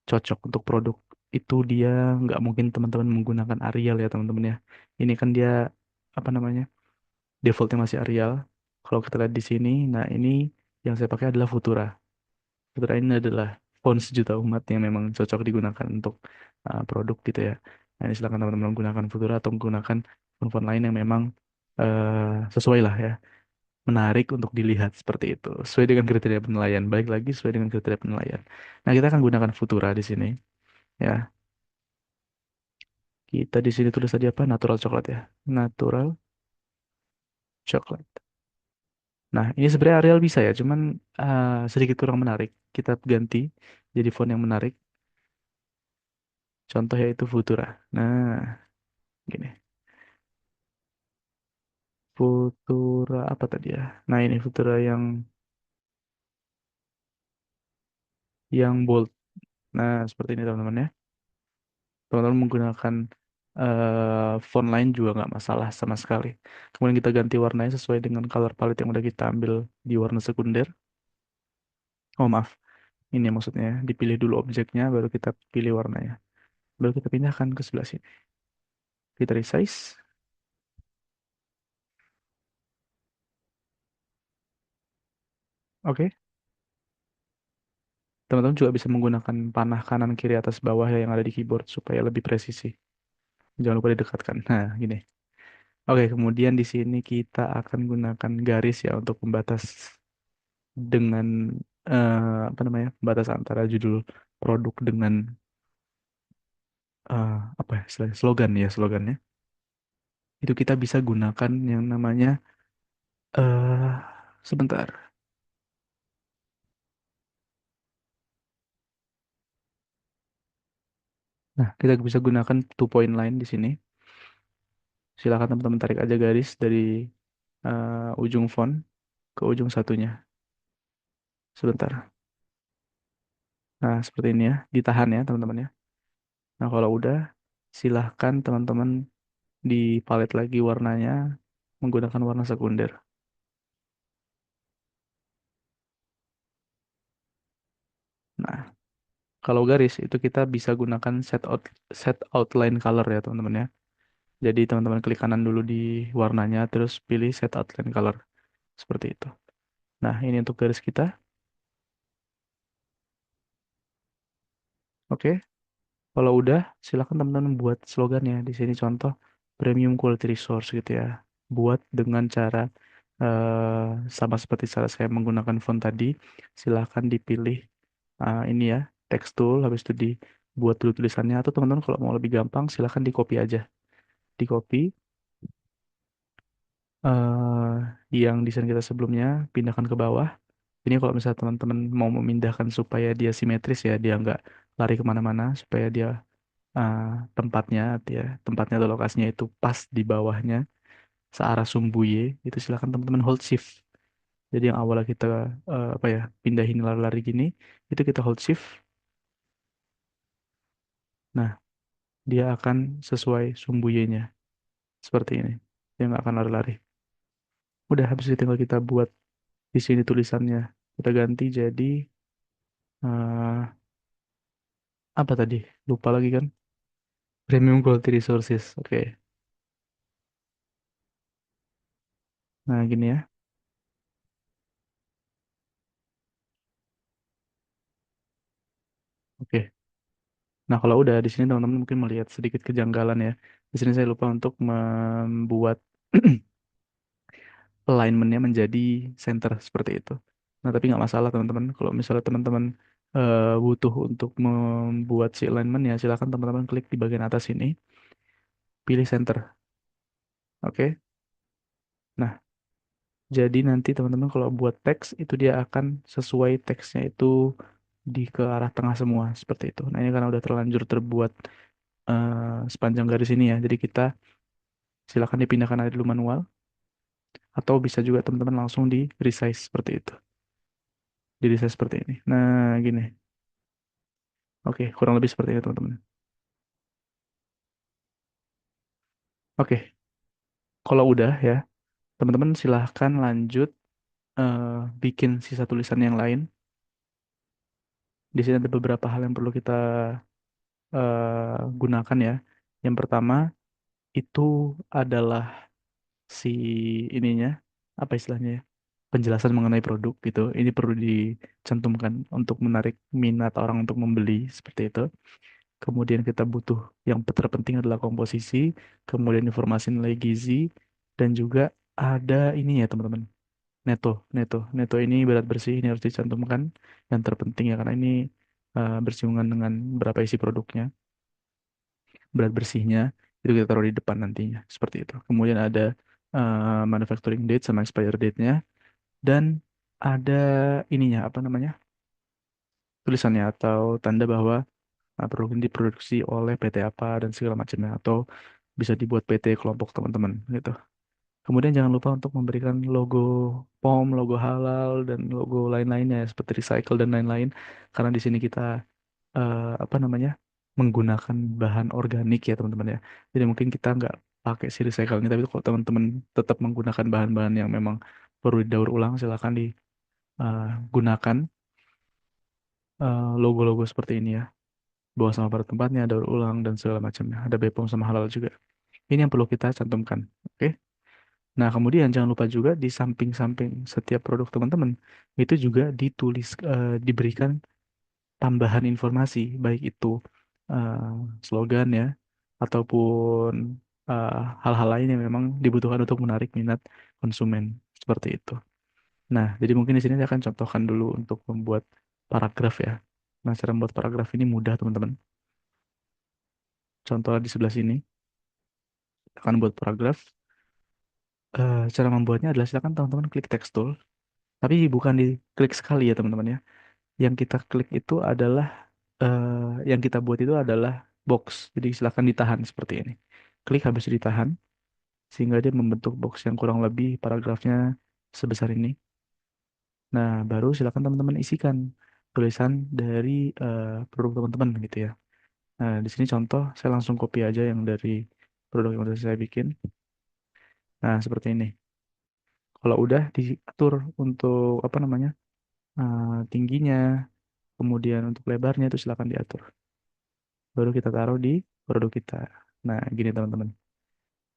cocok untuk produk itu dia nggak mungkin teman-teman menggunakan Arial ya teman-teman ya. Ini kan dia apa namanya defaultnya masih Arial. Kalau kita lihat di sini, nah ini yang saya pakai adalah Futura. Futura ini adalah font sejuta umat yang memang cocok digunakan untuk produk gitu ya. Nah, ini silakan teman-teman menggunakan Futura atau menggunakan font-font lain yang memang sesuai lah ya, menarik untuk dilihat seperti itu. Sesuai dengan kriteria penilaian. Balik lagi sesuai dengan kriteria penilaian. Nah, kita akan gunakan Futura di sini ya. Kita di sini tulis tadi apa? Natural coklat ya. Natural coklat. Nah, ini sebenarnya Arial bisa ya, cuman sedikit kurang menarik. Kita ganti jadi font yang menarik. Contoh yaitu Futura. Nah, gini. Futura apa tadi ya? Nah, ini Futura yang bold. Nah, seperti ini teman-teman ya. Teman-teman menggunakan font lain juga nggak masalah sama sekali. Kemudian kita ganti warnanya sesuai dengan color palette yang udah kita ambil di warna sekunder. Oh, maaf. Ini maksudnya dipilih dulu objeknya, baru kita pilih warnanya. Baru kita pindahkan ke sebelah sini. Kita resize. Oke. Teman-teman juga bisa menggunakan panah kanan kiri atas bawah ya yang ada di keyboard supaya lebih presisi. Jangan lupa didekatkan. Nah, gini. Oke, kemudian di sini kita akan gunakan garis ya untuk pembatas dengan apa namanya? Pembatas antara judul produk dengan apa ya? Slogan ya, slogannya. Itu kita bisa gunakan yang namanya sebentar. Nah, kita bisa gunakan two point line di sini. Silakan teman-teman tarik aja garis dari ujung font ke ujung satunya. Sebentar. Nah, seperti ini ya. Ditahan ya, teman-teman ya. Nah, kalau udah, silahkan teman-teman di palet lagi warnanya menggunakan warna sekunder. Nah, kalau garis itu kita bisa gunakan set outline color ya, teman-teman ya. Jadi teman-teman klik kanan dulu di warnanya, terus pilih set outline color. Seperti itu. Nah, ini untuk garis kita. Oke. Kalau udah, silakan teman-teman buat slogannya. Di sini contoh premium quality resource gitu ya. Buat dengan cara sama seperti cara saya menggunakan font tadi. Silahkan dipilih ini ya, text tool. Habis itu dibuat dulu tulisannya. Atau teman-teman kalau mau lebih gampang, silahkan di copy aja. Di copy yang desain kita sebelumnya, pindahkan ke bawah. Ini kalau misalnya teman-teman mau memindahkan supaya dia simetris ya, dia nggak lari kemana-mana supaya dia uh, tempatnya ya tempatnya atau lokasinya itu pas di bawahnya searah sumbu Y, itu silakan teman-teman hold shift. Jadi yang awalnya kita apa ya pindahin lari-lari gini, itu kita hold shift. Nah, dia akan sesuai sumbu Y-nya seperti ini. Dia nggak akan lari-lari. Udah habis itu tinggal kita buat di sini tulisannya. Kita ganti jadi eh, apa tadi? Lupa lagi kan? Premium Quality Resources. Oke. Nah, gini ya. Oke. Nah, kalau udah di sini teman-teman mungkin melihat sedikit kejanggalan ya. Di sini saya lupa untuk membuat alignmentnya menjadi center seperti itu. Nah, tapi nggak masalah teman-teman. Kalau misalnya teman-teman butuh untuk membuat si alignment ya, silakan teman-teman klik di bagian atas ini, pilih center. Oke. Nah, jadi nanti teman-teman kalau buat teks itu dia akan sesuai teksnya itu di ke arah tengah semua seperti itu. Nah, ini karena udah terlanjur terbuat sepanjang garis ini ya. Jadi kita silakan dipindahkan aja dulu manual atau bisa juga teman-teman langsung di resize seperti itu. Di resize seperti ini. Nah, gini. Oke, kurang lebih seperti itu teman-teman. Oke, kalau udah ya, teman-teman silahkan lanjut eh, bikin sisa tulisan yang lain. Di sini ada beberapa hal yang perlu kita gunakan ya. Yang pertama itu adalah si ininya, apa istilahnya ya, penjelasan mengenai produk gitu. Ini perlu dicantumkan untuk menarik minat orang untuk membeli seperti itu. Kemudian kita butuh yang terpenting adalah komposisi, kemudian informasi nilai gizi, dan juga ada ini ya teman-teman. Neto, neto ini berat bersih ini harus dicantumkan yang terpenting ya karena ini bersinggungan dengan berapa isi produknya, berat bersihnya itu kita taruh di depan nantinya seperti itu. Kemudian ada manufacturing date sama expire date-nya dan ada ininya apa namanya tulisannya atau tanda bahwa produk ini diproduksi oleh PT apa dan segala macamnya atau bisa dibuat PT kelompok teman-teman gitu. Kemudian jangan lupa untuk memberikan logo POM, logo halal, dan logo lain-lainnya ya, seperti recycle dan lain-lain. Karena di sini kita apa namanya menggunakan bahan organik ya teman-teman ya. Jadi mungkin kita nggak pakai si recycle ini, tapi kalau teman-teman tetap menggunakan bahan-bahan yang memang perlu didaur ulang, silakan digunakan logo-logo seperti ini ya. Bawa sama pada tempatnya, daur ulang dan segala macamnya. Ada BPOM sama halal juga. Ini yang perlu kita cantumkan. Oke. Nah, kemudian jangan lupa juga di samping-samping setiap produk teman-teman itu juga diberikan tambahan informasi, baik itu eh, slogan ya, ataupun eh, hal-hal lain yang memang dibutuhkan untuk menarik minat konsumen seperti itu. Nah, jadi mungkin di sini saya akan contohkan dulu untuk membuat paragraf ya. Nah, cara membuat paragraf ini mudah teman-teman. Contoh di sebelah sini akan buat paragraf. Cara membuatnya adalah silakan teman-teman klik text tool, tapi bukan di klik sekali ya teman-teman ya. Yang kita klik itu adalah yang kita buat itu adalah box. Jadi silakan ditahan seperti ini. Klik habis itu ditahan sehingga dia membentuk box yang kurang lebih paragrafnya sebesar ini. Nah, baru silakan teman-teman isikan tulisan dari produk teman-teman gitu ya. Nah, di sini contoh saya langsung copy aja yang dari produk yang udah saya bikin. Nah, seperti ini. Kalau udah diatur untuk apa namanya tingginya, kemudian untuk lebarnya itu silakan diatur. Baru kita taruh di produk kita. Nah, gini teman-teman.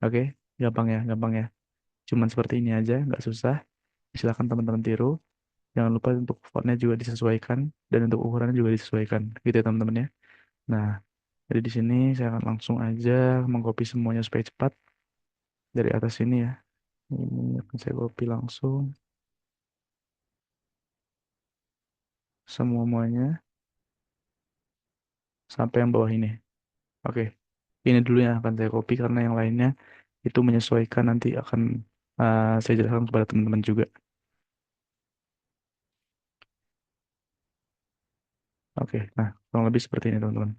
Oke, gampang ya. Cuman seperti ini aja, nggak susah. Silakan teman-teman tiru. Jangan lupa untuk fontnya juga disesuaikan dan untuk ukurannya juga disesuaikan, gitu ya teman-teman ya. Nah, jadi di sini saya akan langsung aja mengcopy semuanya supaya cepat dari atas sini ya. Ini akan saya copy langsung semuanya sampai yang bawah ini. Oke, ini dulu yang akan saya copy karena yang lainnya itu menyesuaikan nanti akan saya jelaskan kepada teman-teman juga. Oke, nah kurang lebih seperti ini teman-teman.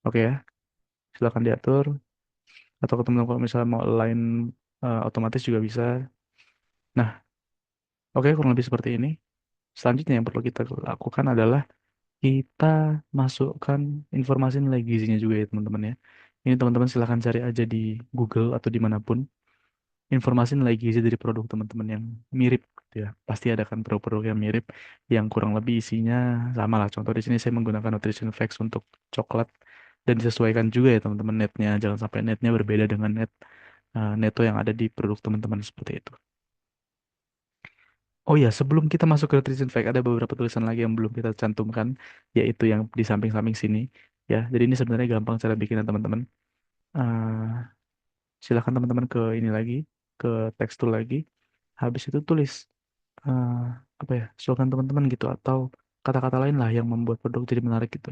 Oke ya, silakan diatur. Atau teman-teman kalau misalnya mau align otomatis juga bisa. Nah, oke kurang lebih seperti ini. Selanjutnya yang perlu kita lakukan adalah kita masukkan informasi nilai gizinya juga ya teman-teman ya. Ini teman-teman silahkan cari aja di Google atau dimanapun informasi nilai gizi dari produk teman-teman yang mirip gitu ya. Pasti ada kan produk-produk yang mirip yang kurang lebih isinya sama lah. Contoh di sini saya menggunakan Nutrition Facts untuk coklat dan disesuaikan juga ya teman-teman netnya. Jangan sampai netnya berbeda dengan net neto yang ada di produk teman-teman seperti itu. Oh ya, sebelum kita masuk ke nutrition fact, ada beberapa tulisan lagi yang belum kita cantumkan, yaitu yang di samping-samping sini. Ya, jadi ini sebenarnya gampang cara bikinnya teman-teman. Eh, Silakan teman-teman ke ini lagi, ke tekstur lagi. Habis itu tulis eh, apa ya, slogan teman-teman gitu atau kata-kata lain lah yang membuat produk jadi menarik gitu.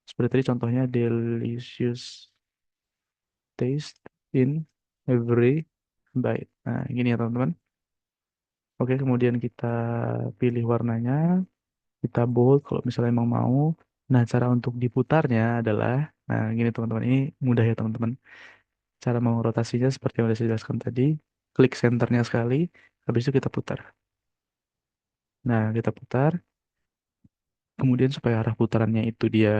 Seperti tadi contohnya delicious taste in every bite. Nah, gini ya teman-teman. Oke, kemudian kita pilih warnanya. Kita bold kalau misalnya emang mau. Nah, cara untuk diputarnya adalah, nah gini teman-teman, ini mudah ya teman-teman. Cara mau rotasinya seperti yang udah saya jelaskan tadi, klik senternya sekali, habis itu kita putar. Nah, kita putar, kemudian supaya arah putarannya itu dia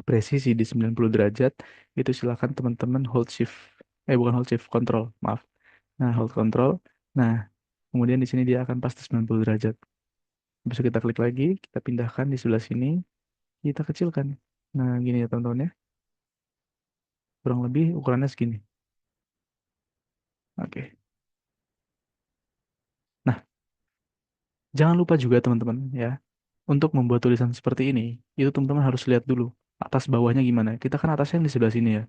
presisi di 90 derajat, itu silakan teman-teman hold shift, bukan hold shift, control, maaf. Nah, hold control. Nah, kemudian di sini dia akan pas di 90 derajat. Habis itu kita klik lagi, kita pindahkan di sebelah sini, kita kecilkan. Nah, gini ya teman-teman ya. Kurang lebih ukurannya segini. Oke. Nah, jangan lupa juga teman-teman ya, untuk membuat tulisan seperti ini, itu teman-teman harus lihat dulu atas bawahnya gimana. Kita kan atasnya yang di sebelah sini ya.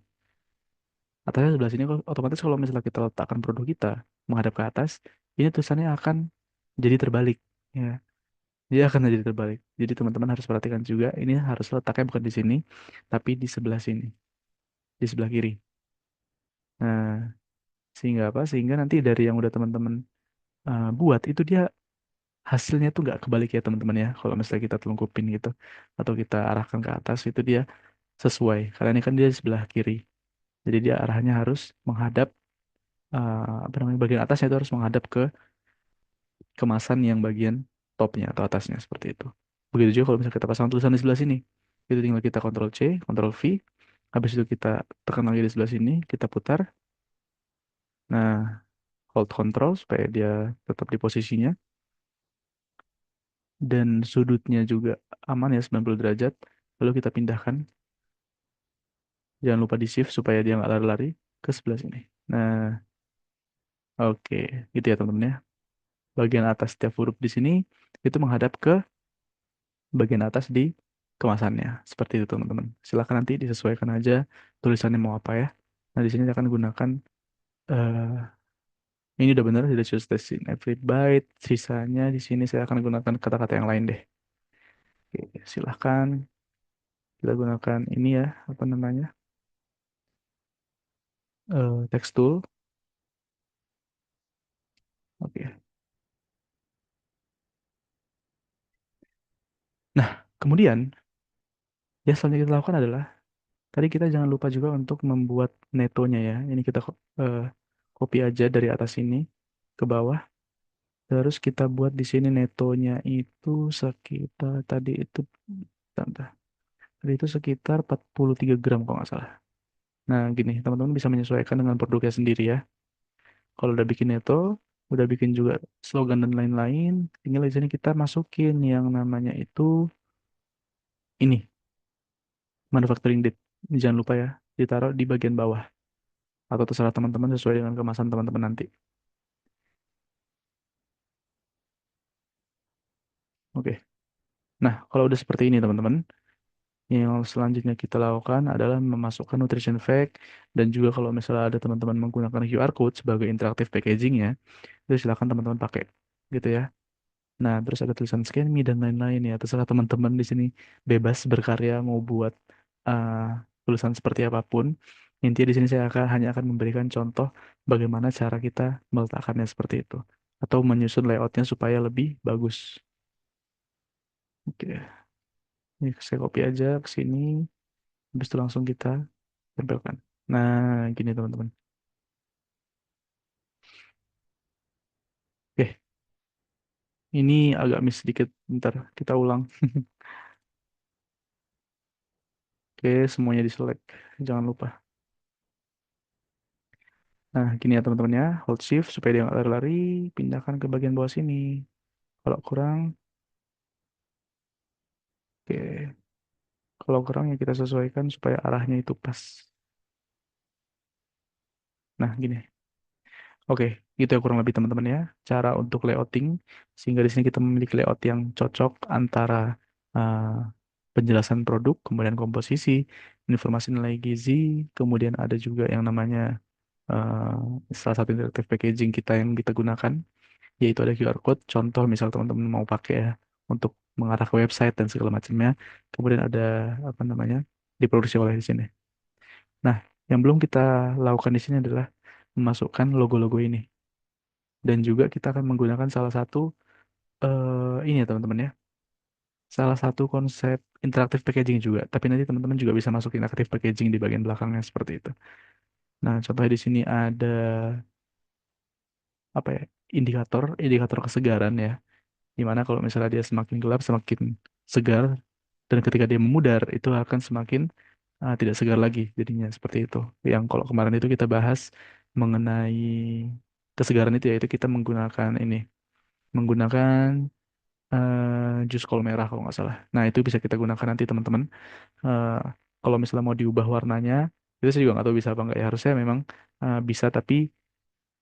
Atasnya sebelah sini otomatis kalau misalnya kita letakkan produk kita menghadap ke atas, ini tulisannya akan jadi terbalik ya. Dia akan jadi terbalik. Jadi teman-teman harus perhatikan juga ini harus letaknya bukan di sini, tapi di sebelah sini, di sebelah kiri. Nah, sehingga apa? Sehingga nanti dari yang udah teman-teman buat itu dia hasilnya tuh nggak kebalik ya teman-teman ya. Kalau misalnya kita telungkupin gitu atau kita arahkan ke atas itu dia sesuai. Karena ini kan dia di sebelah kiri. Jadi dia arahnya harus menghadap apa namanya bagian atasnya itu harus menghadap ke kemasan yang bagian topnya atau atasnya seperti itu. Begitu juga kalau misalnya kita pasang tulisan di sebelah sini. Itu tinggal kita Ctrl C, Ctrl V. Habis itu kita tekan lagi di sebelah sini, kita putar. Nah, hold Ctrl supaya dia tetap di posisinya. Dan sudutnya juga aman ya 90 derajat. Lalu kita pindahkan. Jangan lupa di shift supaya dia nggak lari-lari ke sebelah sini. Nah, oke. Gitu ya teman-teman ya. Bagian atas setiap huruf di sini itu menghadap ke bagian atas di kemasannya. Seperti itu teman-teman. Silakan nanti disesuaikan aja tulisannya mau apa ya. Nah, di sini saya akan gunakan eh ini udah benar sudah choose test in every byte. Sisanya di sini saya akan gunakan kata-kata yang lain deh. Oke, silahkan kita gunakan ini ya, apa namanya? Text tool. Oke. Nah, kemudian yang selanjutnya kita lakukan adalah tadi kita jangan lupa juga untuk membuat netonya ya. Ini kita eh, copy aja dari atas ini ke bawah. Terus kita buat di sini netonya itu sekitar tadi itu tanda. Tadi itu sekitar 43 gram kalau nggak salah. Nah, gini, teman-teman bisa menyesuaikan dengan produknya sendiri ya. Kalau udah bikin neto, udah bikin juga slogan dan lain-lain, tinggal di sini kita masukin yang namanya itu ini, manufacturing date. Jangan lupa ya, ditaruh di bagian bawah atau terserah teman-teman sesuai dengan kemasan teman-teman nanti. Oke. Nah, kalau udah seperti ini teman-teman, yang selanjutnya kita lakukan adalah memasukkan nutrition fact dan juga kalau misalnya ada teman-teman menggunakan QR code sebagai interaktif packagingnya, itu silakan teman-teman pakai gitu ya. Nah, terus ada tulisan scan me dan lain-lain ya. Terserah teman-teman di sini bebas berkarya mau buat uh, tulisan seperti apapun. Intinya di sini saya hanya akan memberikan contoh bagaimana cara kita meletakkannya seperti itu atau menyusun layoutnya supaya lebih bagus. Oke. Ini saya copy aja ke sini, habis itu langsung kita tempelkan. Nah, gini teman-teman. Oke, ini agak miss sedikit. Bentar, kita ulang. Oke, semuanya di select. Jangan lupa. Nah, gini ya teman-teman ya. Hold shift supaya dia nggak lari-lari. Pindahkan ke bagian bawah sini. Kalau kurang, oke. Kalau kurang ya kita sesuaikan supaya arahnya itu pas. Nah, gini. Oke, gitu ya kurang lebih teman-teman ya. Cara untuk layouting. Sehingga di sini kita memiliki layout yang cocok antara uh, penjelasan produk, kemudian komposisi, informasi nilai gizi, kemudian ada juga yang namanya salah satu interactive packaging kita yang kita gunakan, yaitu ada QR code. Contoh misal teman-teman mau pakai ya untuk mengarah ke website dan segala macamnya. Kemudian ada apa namanya diproduksi oleh di sini. Nah, yang belum kita lakukan di sini adalah memasukkan logo-logo ini. Dan juga kita akan menggunakan salah satu ini ya teman-teman ya. Salah satu konsep interactive packaging juga. Tapi nanti teman-teman juga bisa masukin interactive packaging di bagian belakangnya seperti itu. Nah, contohnya di sini ada apa ya? Indikator kesegaran ya. Dimana kalau misalnya dia semakin gelap, semakin segar. Dan ketika dia memudar, itu akan semakin tidak segar lagi. Jadinya seperti itu. Yang kalau kemarin itu kita bahas mengenai kesegaran itu yaitu kita menggunakan ini. Menggunakan jus kol merah kalau nggak salah. Nah, itu bisa kita gunakan nanti teman-teman. Eh, Kalau misalnya mau diubah warnanya, itu saya juga nggak tahu bisa apa nggak ya. Harusnya memang bisa, tapi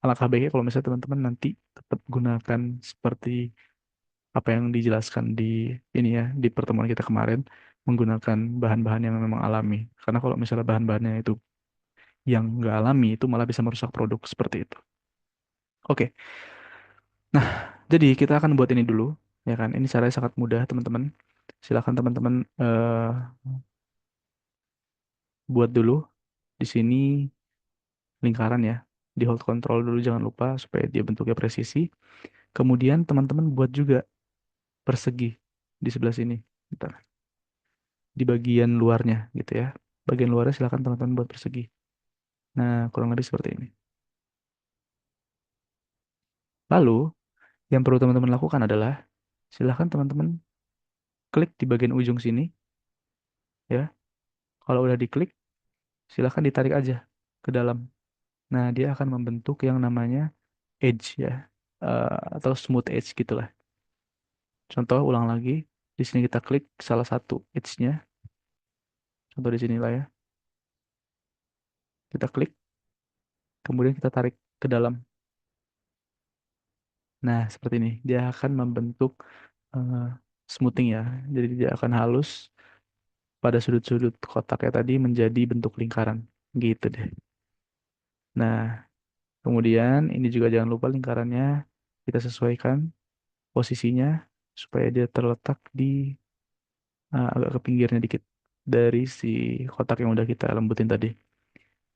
alangkah baiknya kalau misalnya teman-teman nanti tetap gunakan seperti apa yang dijelaskan di ini ya, di pertemuan kita kemarin, menggunakan bahan-bahan yang memang alami. Karena kalau misalnya bahan-bahannya itu yang nggak alami, itu malah bisa merusak produk seperti itu. Oke, nah jadi kita akan buat ini dulu, ya kan? Ini caranya sangat mudah, teman-teman. Silakan teman-teman buat dulu di sini lingkaran ya. Di hold control dulu jangan lupa supaya dia bentuknya presisi. Kemudian teman-teman buat juga persegi di sebelah sini. Bentar. Di bagian luarnya gitu ya. Bagian luarnya silakan teman-teman buat persegi. Nah, kurang lebih seperti ini. Lalu, yang perlu teman-teman lakukan adalah silakan teman-teman klik di bagian ujung sini ya. Kalau udah diklik, silakan ditarik aja ke dalam. Nah, dia akan membentuk yang namanya edge ya. Atau smooth edge gitulah. Contoh ulang lagi. Di sini kita klik salah satu edge-nya. Contoh di sini lah ya. Kita klik, kemudian kita tarik ke dalam. Nah, seperti ini. Dia akan membentuk eh, smoothing ya. Jadi dia akan halus pada sudut-sudut kotaknya tadi menjadi bentuk lingkaran. Gitu deh. Nah, kemudian ini juga jangan lupa lingkarannya kita sesuaikan posisinya supaya dia terletak di agak ke pinggirnya dikit dari si kotak yang udah kita lembutin tadi.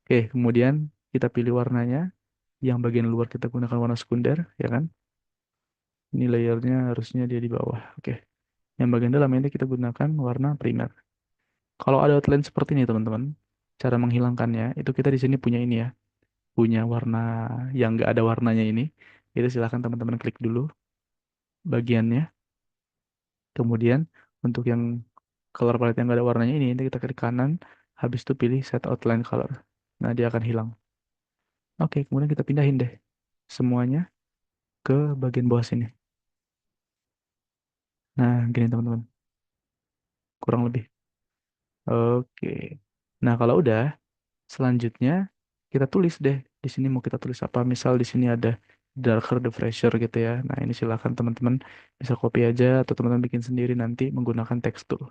Oke, kemudian kita pilih warnanya. Yang bagian luar kita gunakan warna sekunder, ya kan? Ini layernya harusnya dia di bawah. Oke. Yang bagian dalam ini kita gunakan warna primer. Kalau ada outline seperti ini, teman-teman, cara menghilangkannya itu kita di sini punya ini ya, punya warna yang nggak ada warnanya ini. Itu silahkan teman-teman klik dulu bagiannya. Kemudian untuk yang color palette yang nggak ada warnanya ini kita klik kanan. Habis itu pilih set outline color. Nah, dia akan hilang. Oke, kemudian kita pindahin deh semuanya ke bagian bawah sini. Nah, gini teman-teman, kurang lebih. Oke. Nah, kalau udah, selanjutnya kita tulis deh. Di sini mau kita tulis apa? Misal di sini ada darker the fresher gitu ya. Nah, ini silakan teman-teman bisa copy aja atau teman-teman bikin sendiri nanti menggunakan tekstur.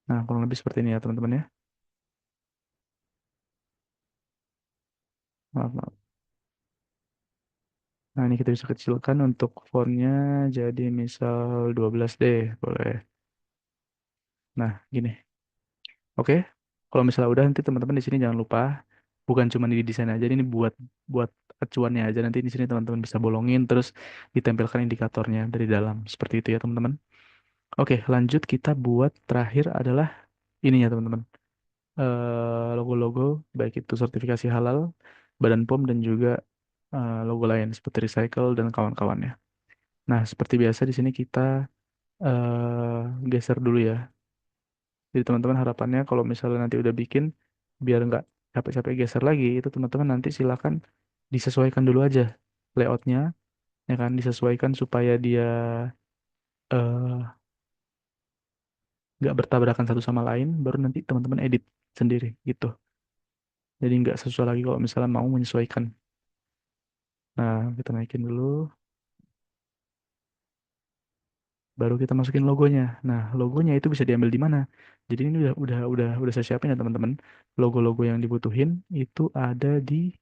Nah, kurang lebih seperti ini ya, teman-teman ya. Maaf, maaf. Nah, ini kita bisa kecilkan untuk fontnya jadi misal 12 deh, boleh. Nah, gini. Oke. Kalau misalnya udah nanti teman-teman di sini jangan lupa bukan cuma di desain aja ini buat buat acuannya aja nanti di sini teman-teman bisa bolongin terus ditempelkan indikatornya dari dalam seperti itu ya teman-teman. Oke, lanjut kita buat terakhir adalah ini ya teman-teman. Logo-logo baik itu sertifikasi halal, Badan POM dan juga logo lain seperti recycle dan kawan-kawannya. Nah, seperti biasa di sini kita geser dulu ya. Jadi teman-teman harapannya kalau misalnya nanti udah bikin, biar nggak capek-capek geser lagi, itu teman-teman nanti silakan disesuaikan dulu aja layoutnya, ya kan, disesuaikan supaya dia eh, nggak bertabrakan satu sama lain, baru nanti teman-teman edit sendiri gitu. Jadi nggak sesuai lagi kalau misalnya mau menyesuaikan. Nah, kita naikin dulu, baru kita masukin logonya. Nah, logonya itu bisa diambil di mana? Jadi ini udah saya siapin ya teman-teman. Logo-logo yang dibutuhin itu ada di,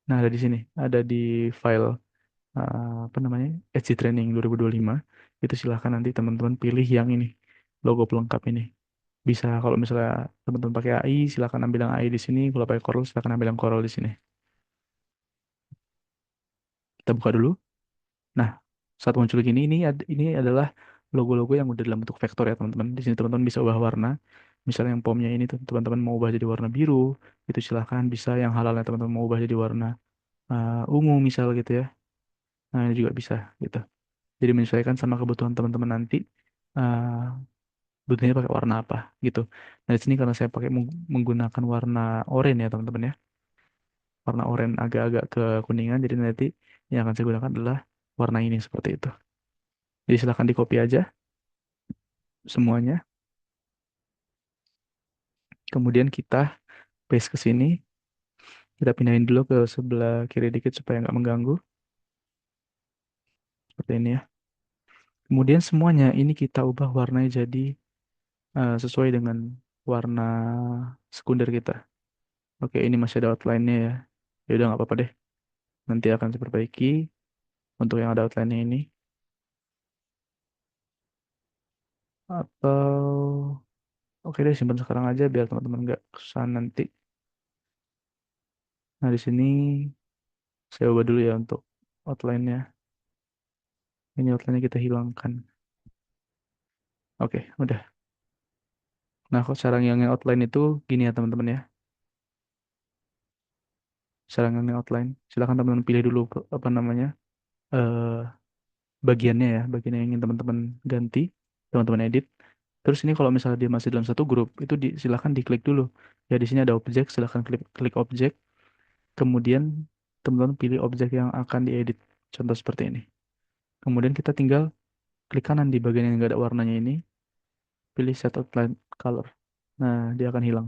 nah ada di sini, ada di file apa namanya, SC Training 2025. Itu silahkan nanti teman-teman pilih yang ini, logo pelengkap ini. Bisa kalau misalnya teman-teman pakai AI, silahkan ambil yang AI di sini. Kalau pakai Corel, silahkan ambil yang Corel di sini. Kita buka dulu. Nah, saat muncul gini, ini adalah logo-logo yang udah dalam bentuk vektor ya teman-teman. Di sini teman-teman bisa ubah warna. Misalnya yang pomnya ini tuh teman-teman mau ubah jadi warna biru, itu silahkan. Bisa yang halalnya teman-teman mau ubah jadi warna ungu misal gitu ya. Nah, ini juga bisa gitu. Jadi menyesuaikan sama kebutuhan teman-teman nanti. Uh, butuhnya pakai warna apa gitu. Nah, di sini karena saya pakai menggunakan warna oranye ya teman-teman ya. Warna oranye agak-agak ke kuningan. Jadi nanti yang akan saya gunakan adalah warna ini seperti itu. Jadi silahkan di copy aja semuanya. Kemudian kita paste ke sini. Kita pindahin dulu ke sebelah kiri dikit supaya nggak mengganggu. Seperti ini ya. Kemudian semuanya ini kita ubah warnanya jadi sesuai dengan warna sekunder kita. Oke, ini masih ada outline-nya ya. Ya udah nggak apa-apa deh. Nanti akan saya perbaiki untuk yang ada outline-nya ini. Atau oke deh simpan sekarang aja biar teman-teman nggak kesusahan nanti. Nah di sini saya ubah dulu ya untuk outline-nya. Ini outline-nya kita hilangkan. Oke, udah. Nah, kok cara yang outline itu gini ya teman-teman ya. Cara yang outline. Silahkan teman-teman pilih dulu apa namanya eh bagiannya ya, bagian yang ingin teman-teman ganti, teman-teman edit. Terus ini kalau misalnya dia masih dalam satu grup, itu silahkan diklik dulu. Ya di sini ada objek, silahkan klik klik objek. Kemudian teman-teman pilih objek yang akan diedit. Contoh seperti ini. Kemudian kita tinggal klik kanan di bagian yang nggak ada warnanya ini, pilih set outline color. Nah, dia akan hilang.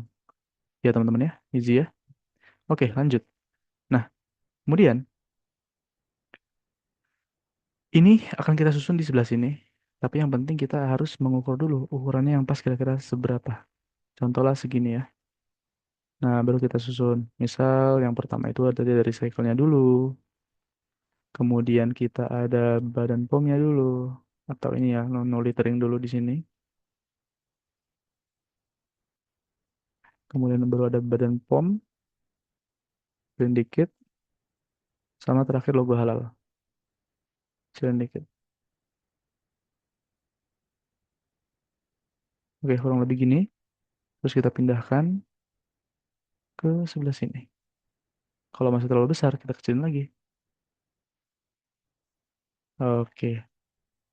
Ya teman-teman ya, easy ya. Oke, lanjut. Nah, kemudian ini akan kita susun di sebelah sini. Tapi yang penting kita harus mengukur dulu ukurannya yang pas kira-kira seberapa. Contohnya segini ya. Nah, baru kita susun. Misal yang pertama itu ada dari cycle-nya dulu. Kemudian kita ada badan pomnya dulu. Atau ini ya, no littering dulu di sini. Kemudian baru ada badan pom, print dikit, sama terakhir logo halal. Print dikit. Oke, kurang lebih gini. Terus kita pindahkan ke sebelah sini. Kalau masih terlalu besar, kita kecilin lagi. Oke,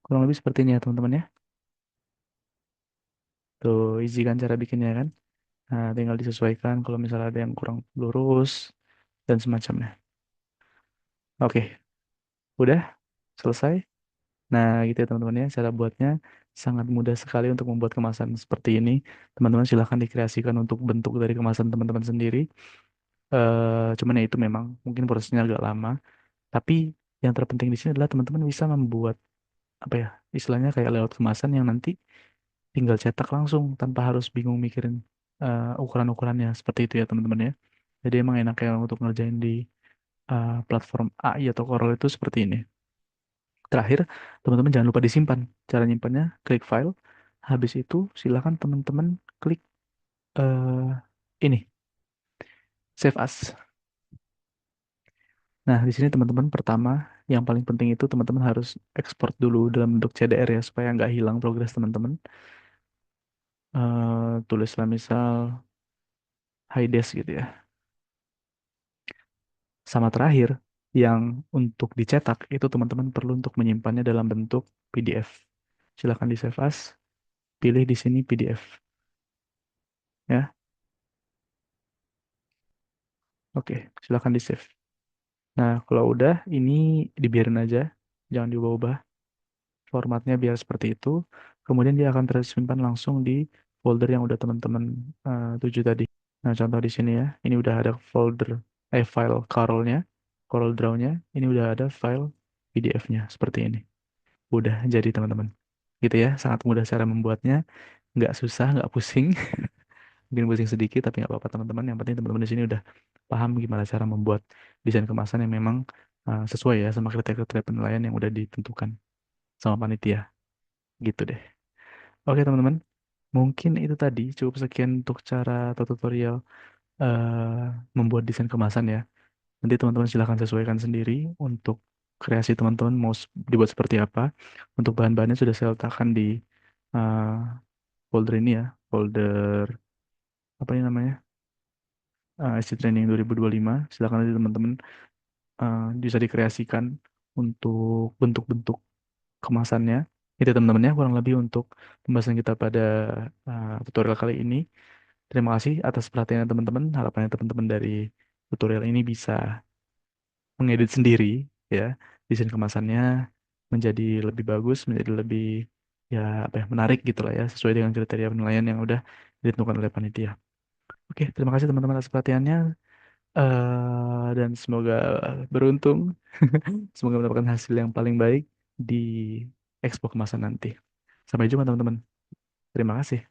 kurang lebih seperti ini ya teman-teman ya. Tuh, easy kan cara bikinnya kan. Nah, tinggal disesuaikan kalau misalnya ada yang kurang lurus dan semacamnya. Oke, udah selesai. Nah, gitu ya teman-teman ya. Cara buatnya sangat mudah sekali untuk membuat kemasan seperti ini. Teman-teman silahkan dikreasikan untuk bentuk dari kemasan teman-teman sendiri. Cuman ya itu memang mungkin prosesnya agak lama. Tapi yang terpenting di sini adalah teman-teman bisa membuat apa ya, istilahnya kayak layout kemasan yang nanti tinggal cetak langsung tanpa harus bingung mikirin ukuran-ukurannya seperti itu ya teman-teman ya. Jadi emang enaknya untuk ngerjain di platform AI atau Corel itu seperti ini. Terakhir, teman-teman jangan lupa disimpan. Cara nyimpannya, klik file. Habis itu, silakan teman-teman klik ini, save as. Nah, di sini teman-teman pertama yang paling penting itu teman-teman harus ekspor dulu dalam bentuk CDR ya supaya nggak hilang progres teman-teman. Tulislah misal high des gitu ya. Sama terakhir yang untuk dicetak itu teman-teman perlu untuk menyimpannya dalam bentuk PDF. Silakan di save as, pilih di sini PDF ya. Oke, silakan di save. Nah, kalau udah ini dibiarin aja, jangan diubah-ubah. Formatnya biar seperti itu. Kemudian dia akan tersimpan langsung di folder yang udah teman-teman tuju tadi. Nah, contoh di sini ya. Ini udah ada folder, file Corel-nya, Corel Draw-nya. Ini udah ada file PDF-nya seperti ini. Udah jadi teman-teman. Gitu ya, sangat mudah cara membuatnya. Nggak susah, nggak pusing. Mungkin pusing sedikit, tapi nggak apa-apa teman-teman. Yang penting teman-teman di sini udah paham gimana cara membuat desain kemasan yang memang sesuai ya sama kriteria-kriteria penilaian yang udah ditentukan sama panitia. Gitu deh. Oke teman-teman, mungkin itu tadi cukup sekian untuk cara atau tutorial membuat desain kemasan ya. Nanti teman-teman silahkan sesuaikan sendiri untuk kreasi teman-teman mau dibuat seperti apa. Untuk bahan-bahannya sudah saya letakkan di eh, folder ini ya, folder apa ini namanya? SC Training 2025. Silahkan nanti teman-teman bisa dikreasikan untuk bentuk-bentuk kemasannya. Itu teman-teman ya, kurang lebih untuk pembahasan kita pada tutorial kali ini. Terima kasih atas perhatiannya teman-teman. Harapannya teman-teman dari tutorial ini bisa mengedit sendiri ya desain kemasannya menjadi lebih bagus, menjadi lebih ya apa ya menarik gitu lah ya sesuai dengan kriteria penilaian yang udah ditentukan oleh panitia. Oke, terima kasih teman-teman atas perhatiannya dan semoga beruntung, semoga mendapatkan hasil yang paling baik di Expo kemasan nanti. Sampai jumpa teman-teman. Terima kasih.